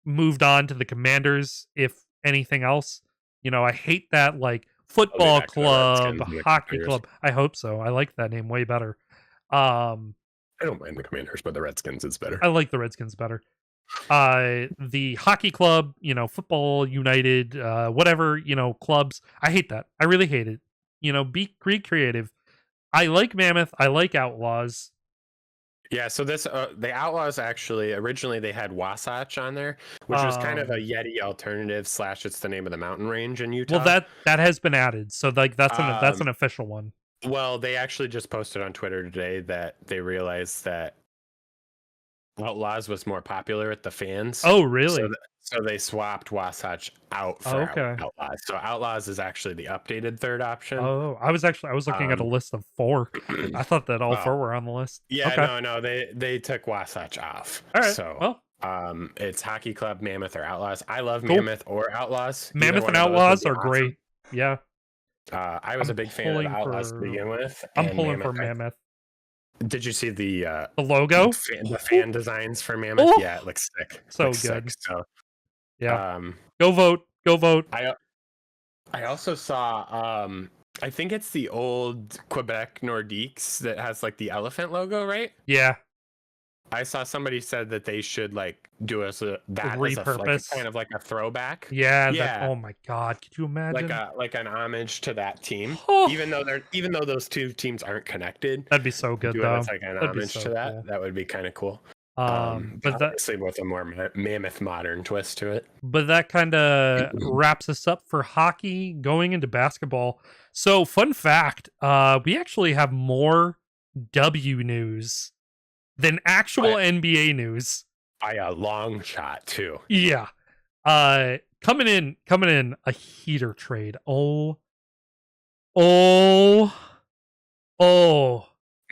moved on to the Commanders. If anything else, I hate that like football club, hockey club. I hope so. I like that name way better. I don't mind the Commanders, but the Redskins is better. I like the Redskins better. The hockey club, football united, whatever, clubs. I hate that. I really hate it. Be creative. I like Mammoth. I like Outlaws. Yeah, so this the Outlaws actually originally they had Wasatch on there, which was kind of a Yeti alternative / it's the name of the mountain range in Utah. Well, that has been added, so like that's an official one. Well, they actually just posted on Twitter today that they realized that Outlaws was more popular with the fans. Oh, really? So they swapped Wasatch out for Outlaws. So Outlaws is actually the updated third option. Oh, I was looking at a list of 4. I thought that all 4 were on the list. Yeah, okay. No, they took Wasatch off. All right. So it's Hockey Club, Mammoth, or Outlaws. I love Mammoth or Outlaws. Mammoth and Outlaws are awesome. Great. Yeah. I was a big fan of the Outlaws to begin with. I'm pulling for Mammoth. Did you see the logo? The fan designs for Mammoth? Ooh. Yeah, it looks sick. So good. So yeah. Go vote. I also saw I think it's the old Quebec Nordiques that has like the elephant logo, right? Yeah. I saw somebody said that they should like do that repurpose, as kind of like a throwback. Yeah. Oh my god, could you imagine? Like an homage to that team, Oh. even though those two teams aren't connected. That'd be so good though. It's like an homage to that. Cool. That would be kind of cool. But obviously with a more Mammoth modern twist to it. But that kind of wraps us up for hockey. Going into basketball. So fun fact, we actually have more W news than actual NBA news. By a long shot too. Yeah. Coming in a heater trade. Oh.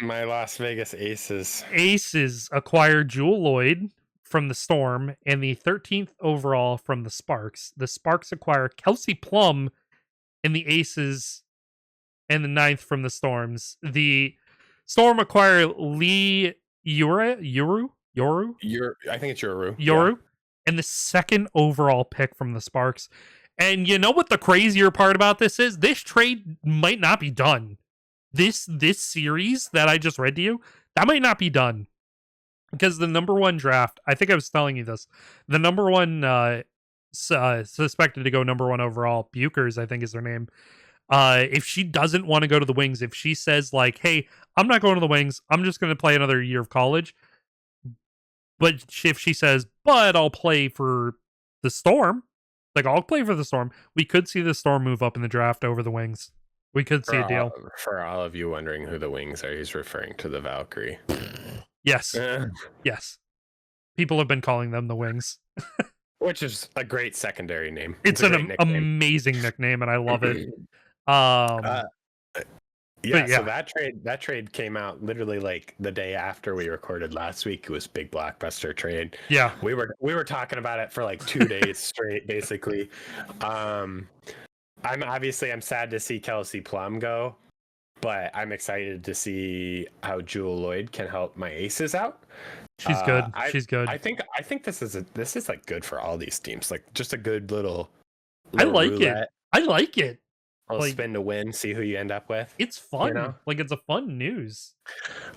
My Las Vegas Aces. Aces acquired Jewel Lloyd from the Storm and the 13th overall from the Sparks. The Sparks acquire Kelsey Plum and the Aces and the 9th from the Storms. The Storm acquire Lee Yoru? I think it's Yoru. Yeah. And the 2nd overall pick from the Sparks. And you know what the crazier part about this is? This trade might not be done. This series that I just read to you, That might not be done because the number one draft, I think I was telling you this, the number one suspected to go number one overall, Buchers, I think is her name. If she doesn't want to go to the Wings, if she says like, "Hey, I'm not going to the Wings. I'm just going to play another year of college," but if she says, "But I'll play for the Storm," like I'll play for the Storm, we could see the Storm move up in the draft over the Wings. We could see a deal. For all of you wondering who the Wings are, he's referring to the Valkyrie. Yes, yes. People have been calling them the Wings, which is a great secondary name. It's an amazing nickname, and I love it. Yeah, so that trade came out literally like the day after we recorded last week. It was big blockbuster trade. Yeah, we were talking about it for like 2 days straight, basically. I'm sad to see Kelsey Plum go, but I'm excited to see how Jewel Lloyd can help my aces out. She's good. She's good. I think this is like good for all these teams. Like just a good little I like roulette. it. I like it. I'll spin to win, see who you end up with. It's fun. You know? Like it's a fun news.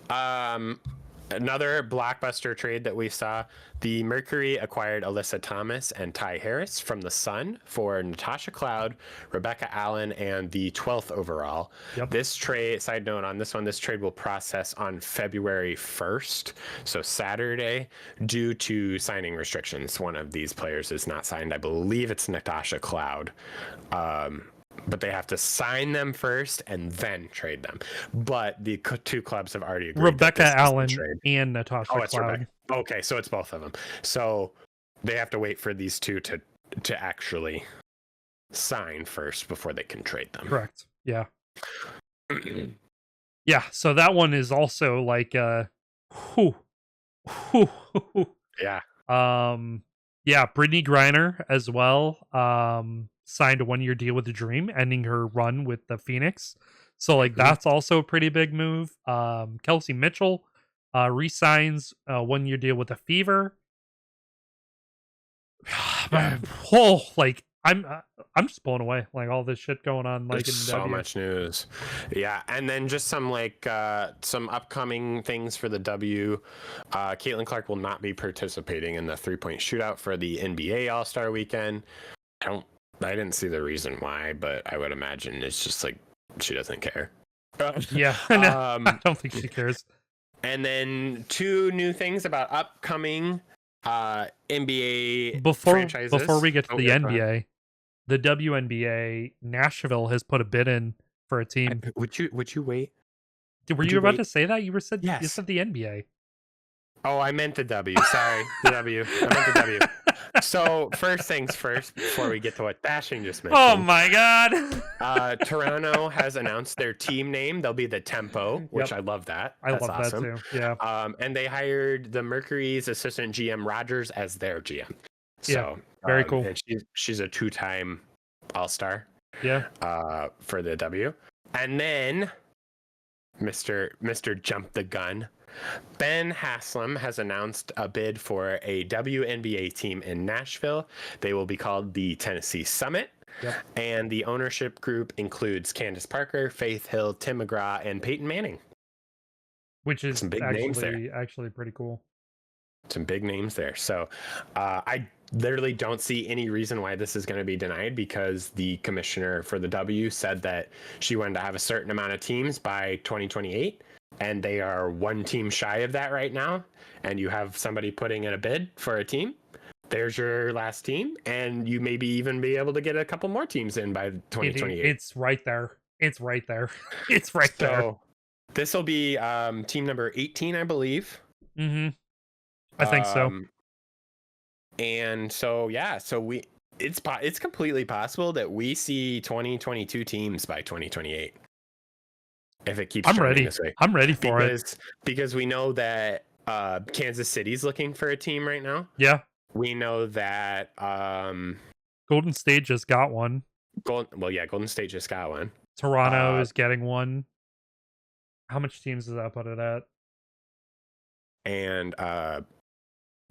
Another blockbuster trade that we saw, the Mercury acquired Alyssa Thomas and Ty Harris from the Sun for Natasha Cloud, Rebecca Allen, and the 12th overall. Yep. This trade, side note on this one, this trade will process on February 1st, so Saturday, due to signing restrictions. One of these players is not signed. I believe it's Natasha Cloud. But they have to sign them first and then trade them. But the two clubs have already agreed. Rebecca Allen and Natasha Cloud. Okay, so it's both of them. So they have to wait for these two to actually sign first before they can trade them. Correct. Yeah. Yeah. So that one is also like yeah. Yeah, Brittany Griner as well. Signed a 1-year deal with the Dream, ending her run with the Phoenix. So like that's also a pretty big move. Kelsey Mitchell re-signs a 1-year deal with the Fever. Like I'm just blown away. Like all this shit going on. Like there's so much news. Yeah, and then just some like some upcoming things for the W. Caitlin Clark will not be participating in the 3-point shootout for the NBA All-Star Weekend. I didn't see the reason why, but I would imagine it's just like she doesn't care. Yeah, I don't think she cares. And then 2 new things about upcoming NBA franchises. Before we get to the NBA, the WNBA, Nashville has put a bid in for a team. Would you wait? Were you about to say that? You said yes. You said the NBA. Oh, I meant the W. Sorry, the W. I meant the W. So first things first, before we get to what Dashing just mentioned. Oh my God! Toronto has announced their team name. They'll be the Tempo, which I love that. That's awesome. That too. Yeah. And they hired the Mercury's assistant GM Rogers as their GM. So very cool. And she's a 2-time All-Star. Yeah. For the W, and then Mr. Jump the Gun. Ben Haslam has announced a bid for a WNBA team in Nashville. They will be called the Tennessee Summit. Yep. And the ownership group includes Candace Parker, Faith Hill, Tim McGraw, and Peyton Manning. Which is some big names there. Actually pretty cool. Some big names there. So I literally don't see any reason why this is going to be denied, because the commissioner for the W said that she wanted to have a certain amount of teams by 2028. And they are 1 team shy of that right now. And you have somebody putting in a bid for a team. There's your last team. And you maybe even be able to get a couple more teams in by 2028. It's right there. It's right there. It's right there. So this will be team number 18, I believe. Mm-hmm. I think so. And so, yeah. So it's completely possible that we see 2022 teams by 2028. If it keeps ready. This way. I'm ready for it. Because we know that Kansas City's looking for a team right now. Yeah. We know that Golden State just got one. Golden State just got one. Toronto is getting one. How much teams does that put it at? And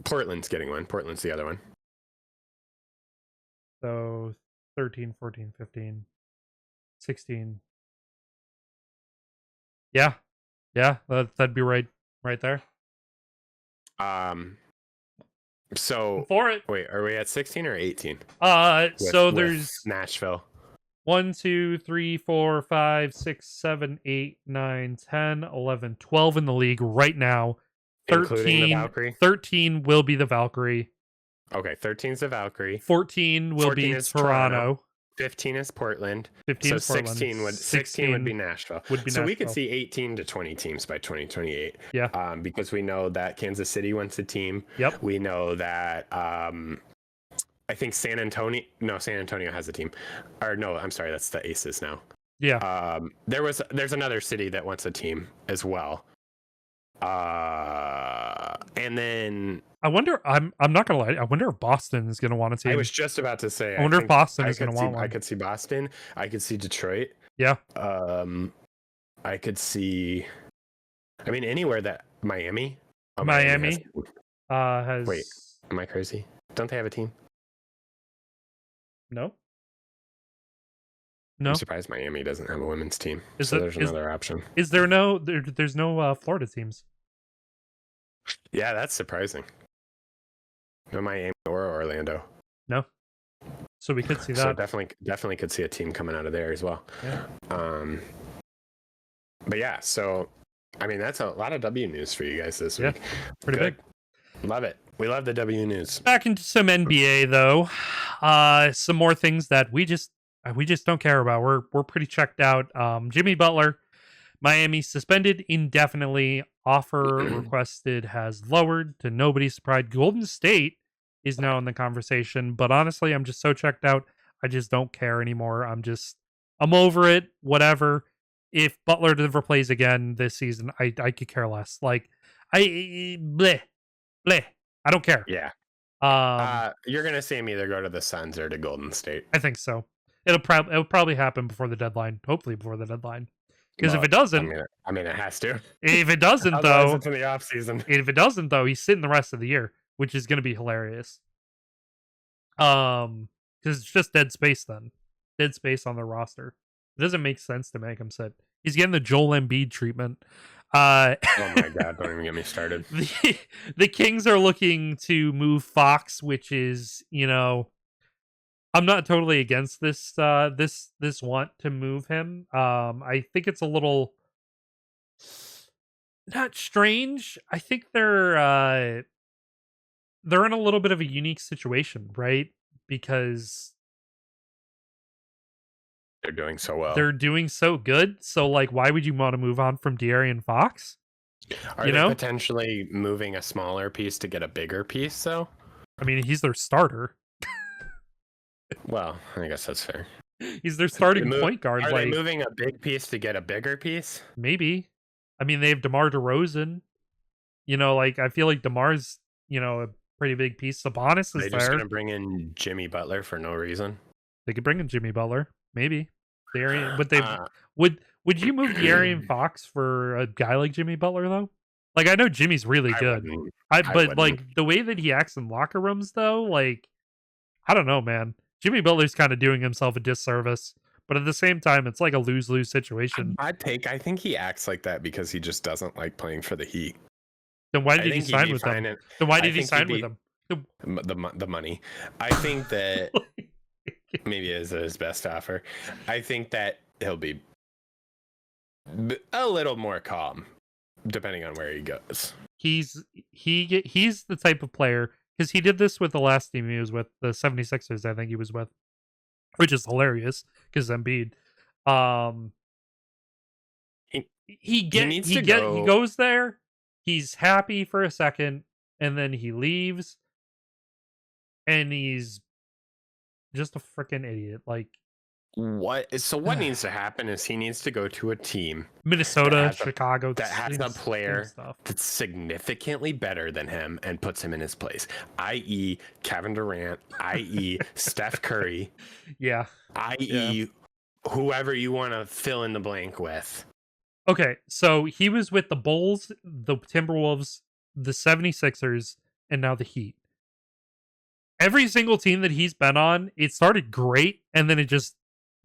Portland's getting one. Portland's the other one. So 13, 14, 15, 16. Yeah, that'd be right. right there. So For it. wait, are we at 16 or 18? So With there's Nashville. 1, 2, 3, 4, 5, 6, 7, 8, 9, 10, 11, 12 in the league right now. Including the Valkyrie? 13 will be the Valkyrie. Okay, 13 is the Valkyrie. 14 will 14 be is Toronto. 15 is Portland. 15 So is Portland. 16 would be Nashville. Would be so we Nashville. could see 18 to 20 teams by 2028. Yeah. Because we know that Kansas City wants a team. Yep. We know that I think San Antonio has a team. Or no, I'm sorry, that's the Aces now. Yeah. There's another city that wants a team as well. And then I wonder. I'm not gonna lie. I wonder if Boston is gonna want a team. I was just about to say. I wonder if Boston is gonna want one. I could see Boston. I could see Detroit. Yeah. I could see. I mean, anywhere that Miami. Oh, Miami has. Wait, am I crazy? Don't they have a team? No. I'm surprised Miami doesn't have a women's team. There's another option. Is there no? There's no Florida teams. Yeah, that's surprising. No Miami or Orlando. No. So we could see that. So definitely could see a team coming out of there as well. Yeah. But yeah, so I mean that's a lot of W news for you guys this week. Pretty big. Love it. We love the W news. Back into some NBA though. Some more things that we just don't care about. We're pretty checked out. Jimmy Butler, Miami suspended indefinitely. Offer requested has lowered to nobody's surprise. Golden State is now in the conversation, but honestly, I'm just so checked out. I just don't care anymore. I'm over it. Whatever. If Butler never plays again this season, I could care less. Like bleh. I don't care. Yeah. You're gonna see him either go to the Suns or to Golden State. I think so. It'll probably happen before the deadline. Hopefully before the deadline. Because if it doesn't, I mean, it has to. If it doesn't, though, it's in the off season. If it doesn't, though, he's sitting the rest of the year, which is going to be hilarious. Because it's just dead space then, dead space on the roster. It doesn't make sense to make him sit. He's getting the Joel Embiid treatment. Oh my god! Don't even get me started. The Kings are looking to move Fox, which is, I'm not totally against this want to move him. I think it's a little not strange. I think they're in a little bit of a unique situation, right? Because they're doing so well. They're doing so good. So like, why would you want to move on from De'Aaron Fox? Are they potentially moving a smaller piece to get a bigger piece though? I mean, he's their starter. Well, I guess that's fair. He's their starting point guard. Are they moving a big piece to get a bigger piece? Maybe. I mean, they have DeMar DeRozan. I feel like DeMar's, a pretty big piece. Sabonis is there. They're just going to bring in Jimmy Butler for no reason? They could bring in Jimmy Butler. Maybe. But they would you move De'Aaron Fox for a guy like Jimmy Butler, though? Like, I know Jimmy's really good. But the way that he acts in locker rooms, though, like, I don't know, man. Jimmy Butler's kind of doing himself a disservice, but at the same time, it's like a lose-lose situation. I think he acts like that because he just doesn't like playing for the Heat. Then why did he sign with them? Then why did he sign with them? The money. I think that maybe is his best offer. I think that he'll be a little more calm depending on where he goes. He's the type of player. Because he did this with the last team he was with, the 76ers, I think he was with. Which is hilarious, because Embiid. He goes there, he's happy for a second, and then he leaves, and he's just a freaking idiot. Like, what needs to happen is he needs to go to a team, Chicago, that has a player that's significantly better than him and puts him in his place, i.e. Kevin Durant, i.e. Steph Curry, i.e. whoever you want to fill in the blank with. Okay, so he was with the Bulls, the Timberwolves, the 76ers, and now the Heat. Every single team that he's been on, it started great, and then it just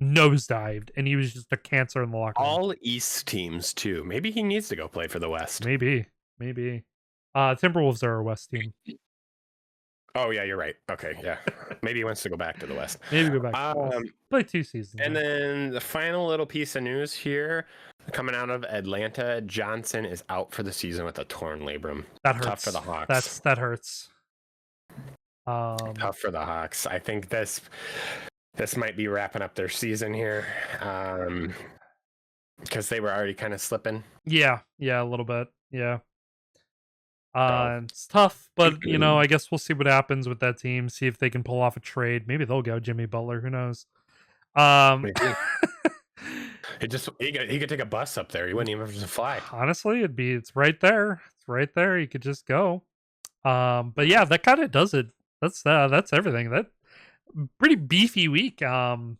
nosedived, and he was just a cancer in the locker room. All East teams too. Maybe he needs to go play for the West. Maybe Maybe. Timberwolves are our West team. Oh yeah, you're right. Okay, yeah. Maybe he wants to go back to the West. Maybe go back to the West. Play 2 seasons. And though. then the final little piece of news here, coming out of Atlanta, Johnson is out for the season with a torn labrum. That hurts. Tough for the Hawks. That hurts. Tough for the Hawks. I think this might be wrapping up their season here, because they were already kind of slipping. Yeah, a little bit. Yeah. It's tough, but I guess we'll see what happens with that team. See if they can pull off a trade. Maybe they'll go Jimmy Butler. Who knows? He could take a bus up there. He wouldn't even have to fly. Honestly, it's right there. It's right there. You could just go. But yeah, that kind of does it. That's everything. That pretty beefy week. But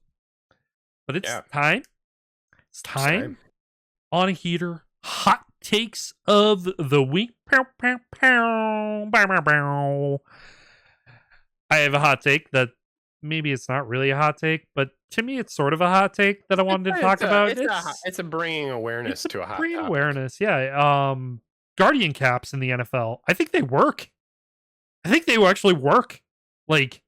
it's time. It's time on a heater. Hot takes of the week. Pow, pow, pow. Bow, bow, bow. I have a hot take that maybe it's not really a hot take, but to me it's sort of a hot take that I wanted to talk about. It's a bringing awareness to a hot bringing topic. awareness. Yeah. Guardian caps in the NFL. I think they work. I think they actually work. Like,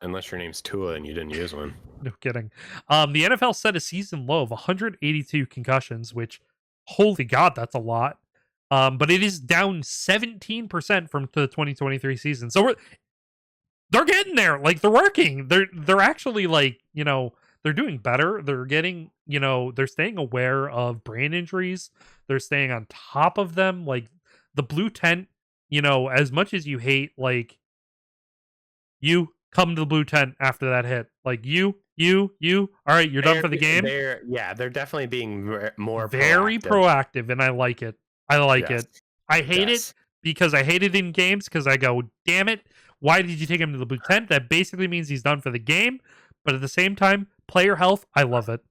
unless your name's Tua and you didn't use one. No kidding. The NFL set a season low of 182 concussions, which, holy God, that's a lot. But it is down 17% from the 2023 season. So they're getting there. Like, they're working. They're actually, like, they're doing better. They're getting, they're staying aware of brain injuries. They're staying on top of them. Like, the blue tent, as much as you hate, like, you come to the blue tent after that hit. Like, you, all right, you're done for the game. They're definitely being more very proactive, and I like it. I like it. I hate it because I hate it in games because I go, damn it, why did you take him to the blue tent? That basically means he's done for the game. But at the same time, player health, I love it.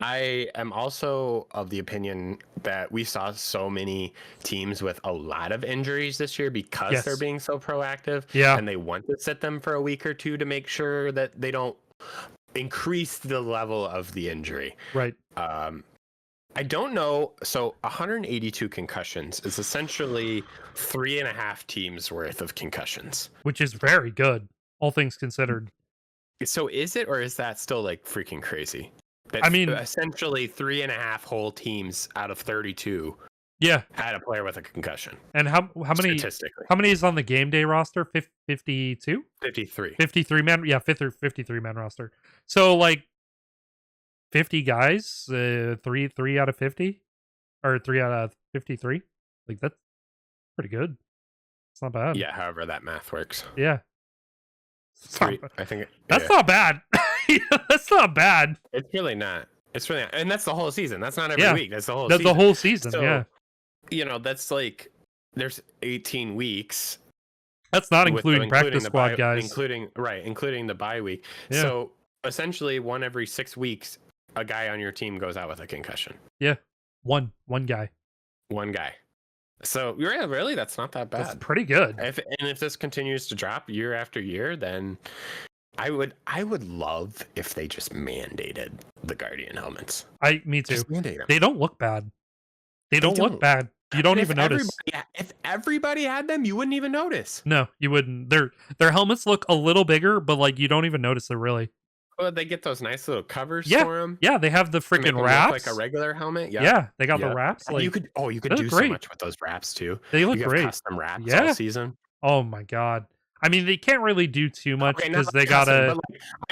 I am also of the opinion that we saw so many teams with a lot of injuries this year because they're being so proactive. Yeah. And they want to sit them for a week or two to make sure that they don't increase the level of the injury. Right. I don't know. So 182 concussions is essentially 3.5 teams worth of concussions, which is very good, all things considered. So is it, or is that still like freaking crazy? I mean, essentially 3.5 whole teams out of 32 had a player with a concussion. And how many statistically? How many is on the game day roster? 52? 53. 53 men. Yeah, 53 man roster. So like 50 guys, 3 out of 50 or 3 out of 53. Like, that's pretty good. It's not bad. Yeah, however that math works. Yeah. I think that's not bad. That's not bad. It's really not. It's really not. And that's the whole season. That's not every week. That's the whole season. That's the whole season. So, that's like there's 18 weeks. That's not including practice squad guys. Including the bye week. Yeah. So essentially 1 every 6 weeks, a guy on your team goes out with a concussion. Yeah. One guy. One guy. So really that's not that bad. That's pretty good. If this continues to drop year after year, then I would love if they just mandated the Guardian helmets. Me too. They don't look bad. They don't look bad. You don't even notice. If everybody had them, you wouldn't even notice. No, you wouldn't. Their helmets look a little bigger, but like you don't even notice it really. Oh, they get those nice little covers for them. Yeah, they have the freaking wraps, like a regular helmet. Yeah, they got the wraps. Like, you could do so much with those wraps too. They look great. Custom wraps all season. Oh my God. I mean, they can't really do too much because they gotta.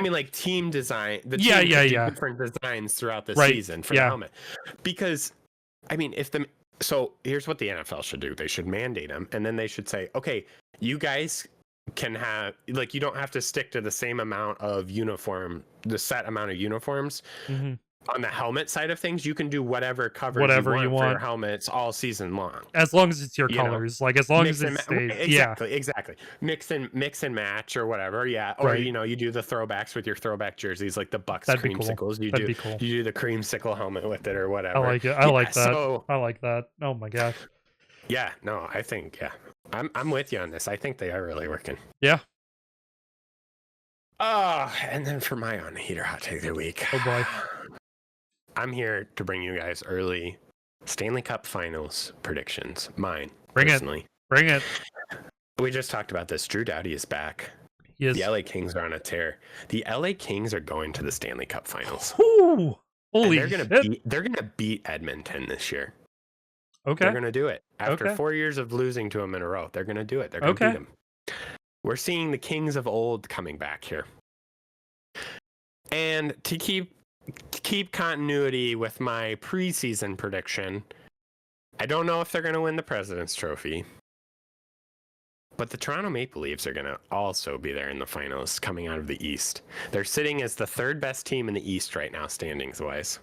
Like team design. The team do different designs throughout the season for the helmet. Because, so here's what the NFL should do. They should mandate them, and then they should say, okay, you guys can have, like, you don't have to stick to the same amount of the set amount of uniforms. Mm-hmm. On the helmet side of things, you can do whatever covers you want for your helmets all season long, as long as it's your colors. Like, as long as it stays. Exactly. Mix and match or whatever. Yeah. Or you do the throwbacks with your throwback jerseys, like the Bucks creamsicles. Cool. You do the creamsicle helmet with it or whatever. I like it. I like that. I like that. Oh my gosh. Yeah. No, I think I'm with you on this. I think they are really working. Yeah. And then for my on heater hot take of the week. Oh boy. I'm here to bring you guys early Stanley Cup Finals predictions. Mine. Bring personally. Bring it. We just talked about this. Drew Doughty is back. Yes. The LA Kings are on a tear. The LA Kings are going to the Stanley Cup Finals. Ooh, holy They're gonna beat Edmonton this year. Okay. They're gonna do it. After 4 years of losing to them in a row, they're gonna do it. They're gonna beat them. We're seeing the Kings of old coming back here. And to keep continuity with my preseason prediction, I don't know if they're gonna win the President's Trophy. But the Toronto Maple Leafs are going to also be there in the finals coming out of the East. They're sitting as the third best team in the East right now, standings-wise.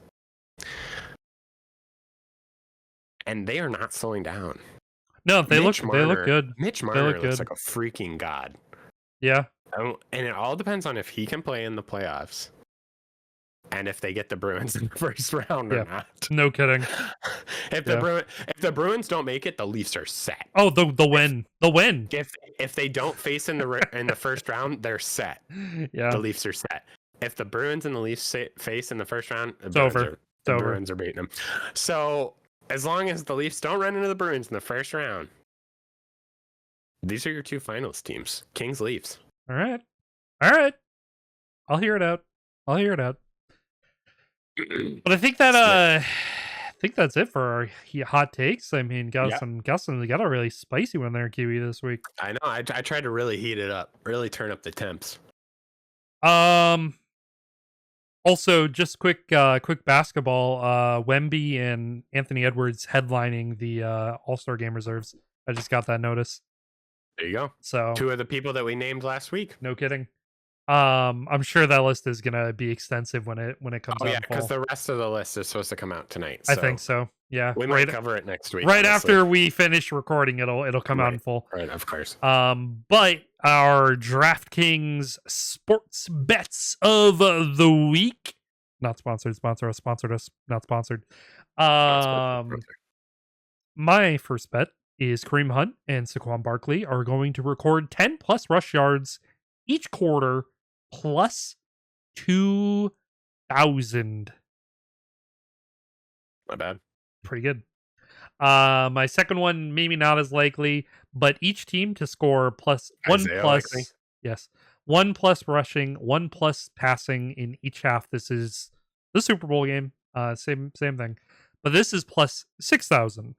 And they are not slowing down. No, they look good. Mitch Marner looks like a freaking god. Yeah. And it all depends on if he can play in the playoffs. And if they get the Bruins in the first round or not. No kidding. If the Bruins don't make it, the Leafs are set. Oh, the win. The win. If they don't face in the first round, they're set. Yeah. The Leafs are set. If the Bruins and the Leafs face in the first round, the Bruins are beating them. So as long as the Leafs don't run into the Bruins in the first round, these are your two finals teams. Kings, Leafs. All right. I'll hear it out. But I think that's it for our hot takes. I mean, got a really spicy one there, Kiwi, this week. I know. I tried to really heat it up, really turn up the temps. Also, just quick basketball. Wemby and Anthony Edwards headlining the All-Star Game reserves. I just got that notice. There you go. So two of the people that we named last week. No kidding. I'm sure that list is gonna be extensive when it comes out. Oh yeah, because the rest of the list is supposed to come out tonight. So I think so. Yeah, we might cover it next week. Right after we finish recording, it'll come out in full. Right, of course. But our DraftKings sports bets of the week, not sponsored. Sponsor us. Sponsored us. Not sponsored. My first bet is Kareem Hunt and Saquon Barkley are going to record 10 plus rush yards each quarter, plus 2,000. Not bad. Pretty good. My second one, maybe not as likely, but each team to score plus Isaiah 1 plus rushing, 1 plus passing in each half. This is the Super Bowl game. Same thing. But this is plus 6,000.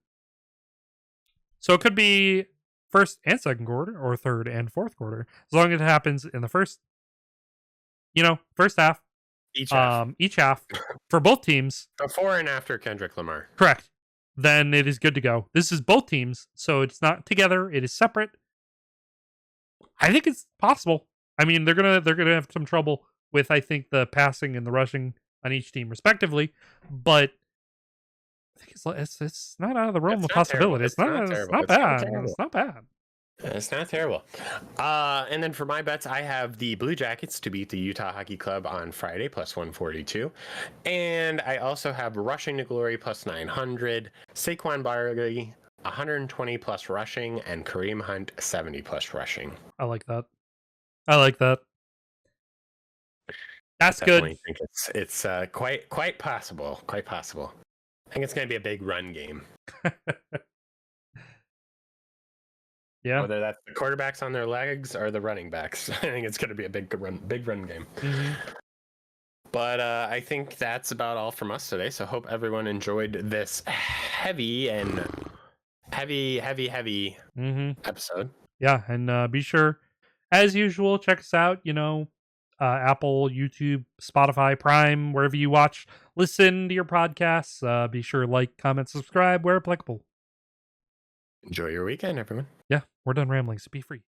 So it could be first and second quarter, or third and fourth quarter, as long as it happens in the first half. Each half for both teams. Before and after Kendrick Lamar. Correct. Then it is good to go. This is both teams, so it's not together. It is separate. I think it's possible. I mean, they're gonna have some trouble with, I think, the passing and the rushing on each team respectively, but I think it's not out of the realm of possibility. It's not bad. It's not bad. It's not terrible. And then for my bets, I have the Blue Jackets to beat the Utah Hockey Club on Friday, plus 142. And I also have Rushing to Glory, plus 900. Saquon Barkley, 120 plus rushing. And Kareem Hunt, 70 plus rushing. I like that. That's good. I think it's quite possible. Quite possible. I think it's going to be a big run game. Yeah. Whether that's the quarterbacks on their legs or the running backs, I think it's going to be a big run game. Mm-hmm. But I think that's about all from us today. So hope everyone enjoyed this heavy episode. Yeah, and be sure, as usual, check us out. Apple, YouTube, Spotify, Prime, wherever you listen to your podcasts. Be sure to like, comment, subscribe where applicable. Enjoy your weekend, everyone. Yeah, we're done rambling, so be free.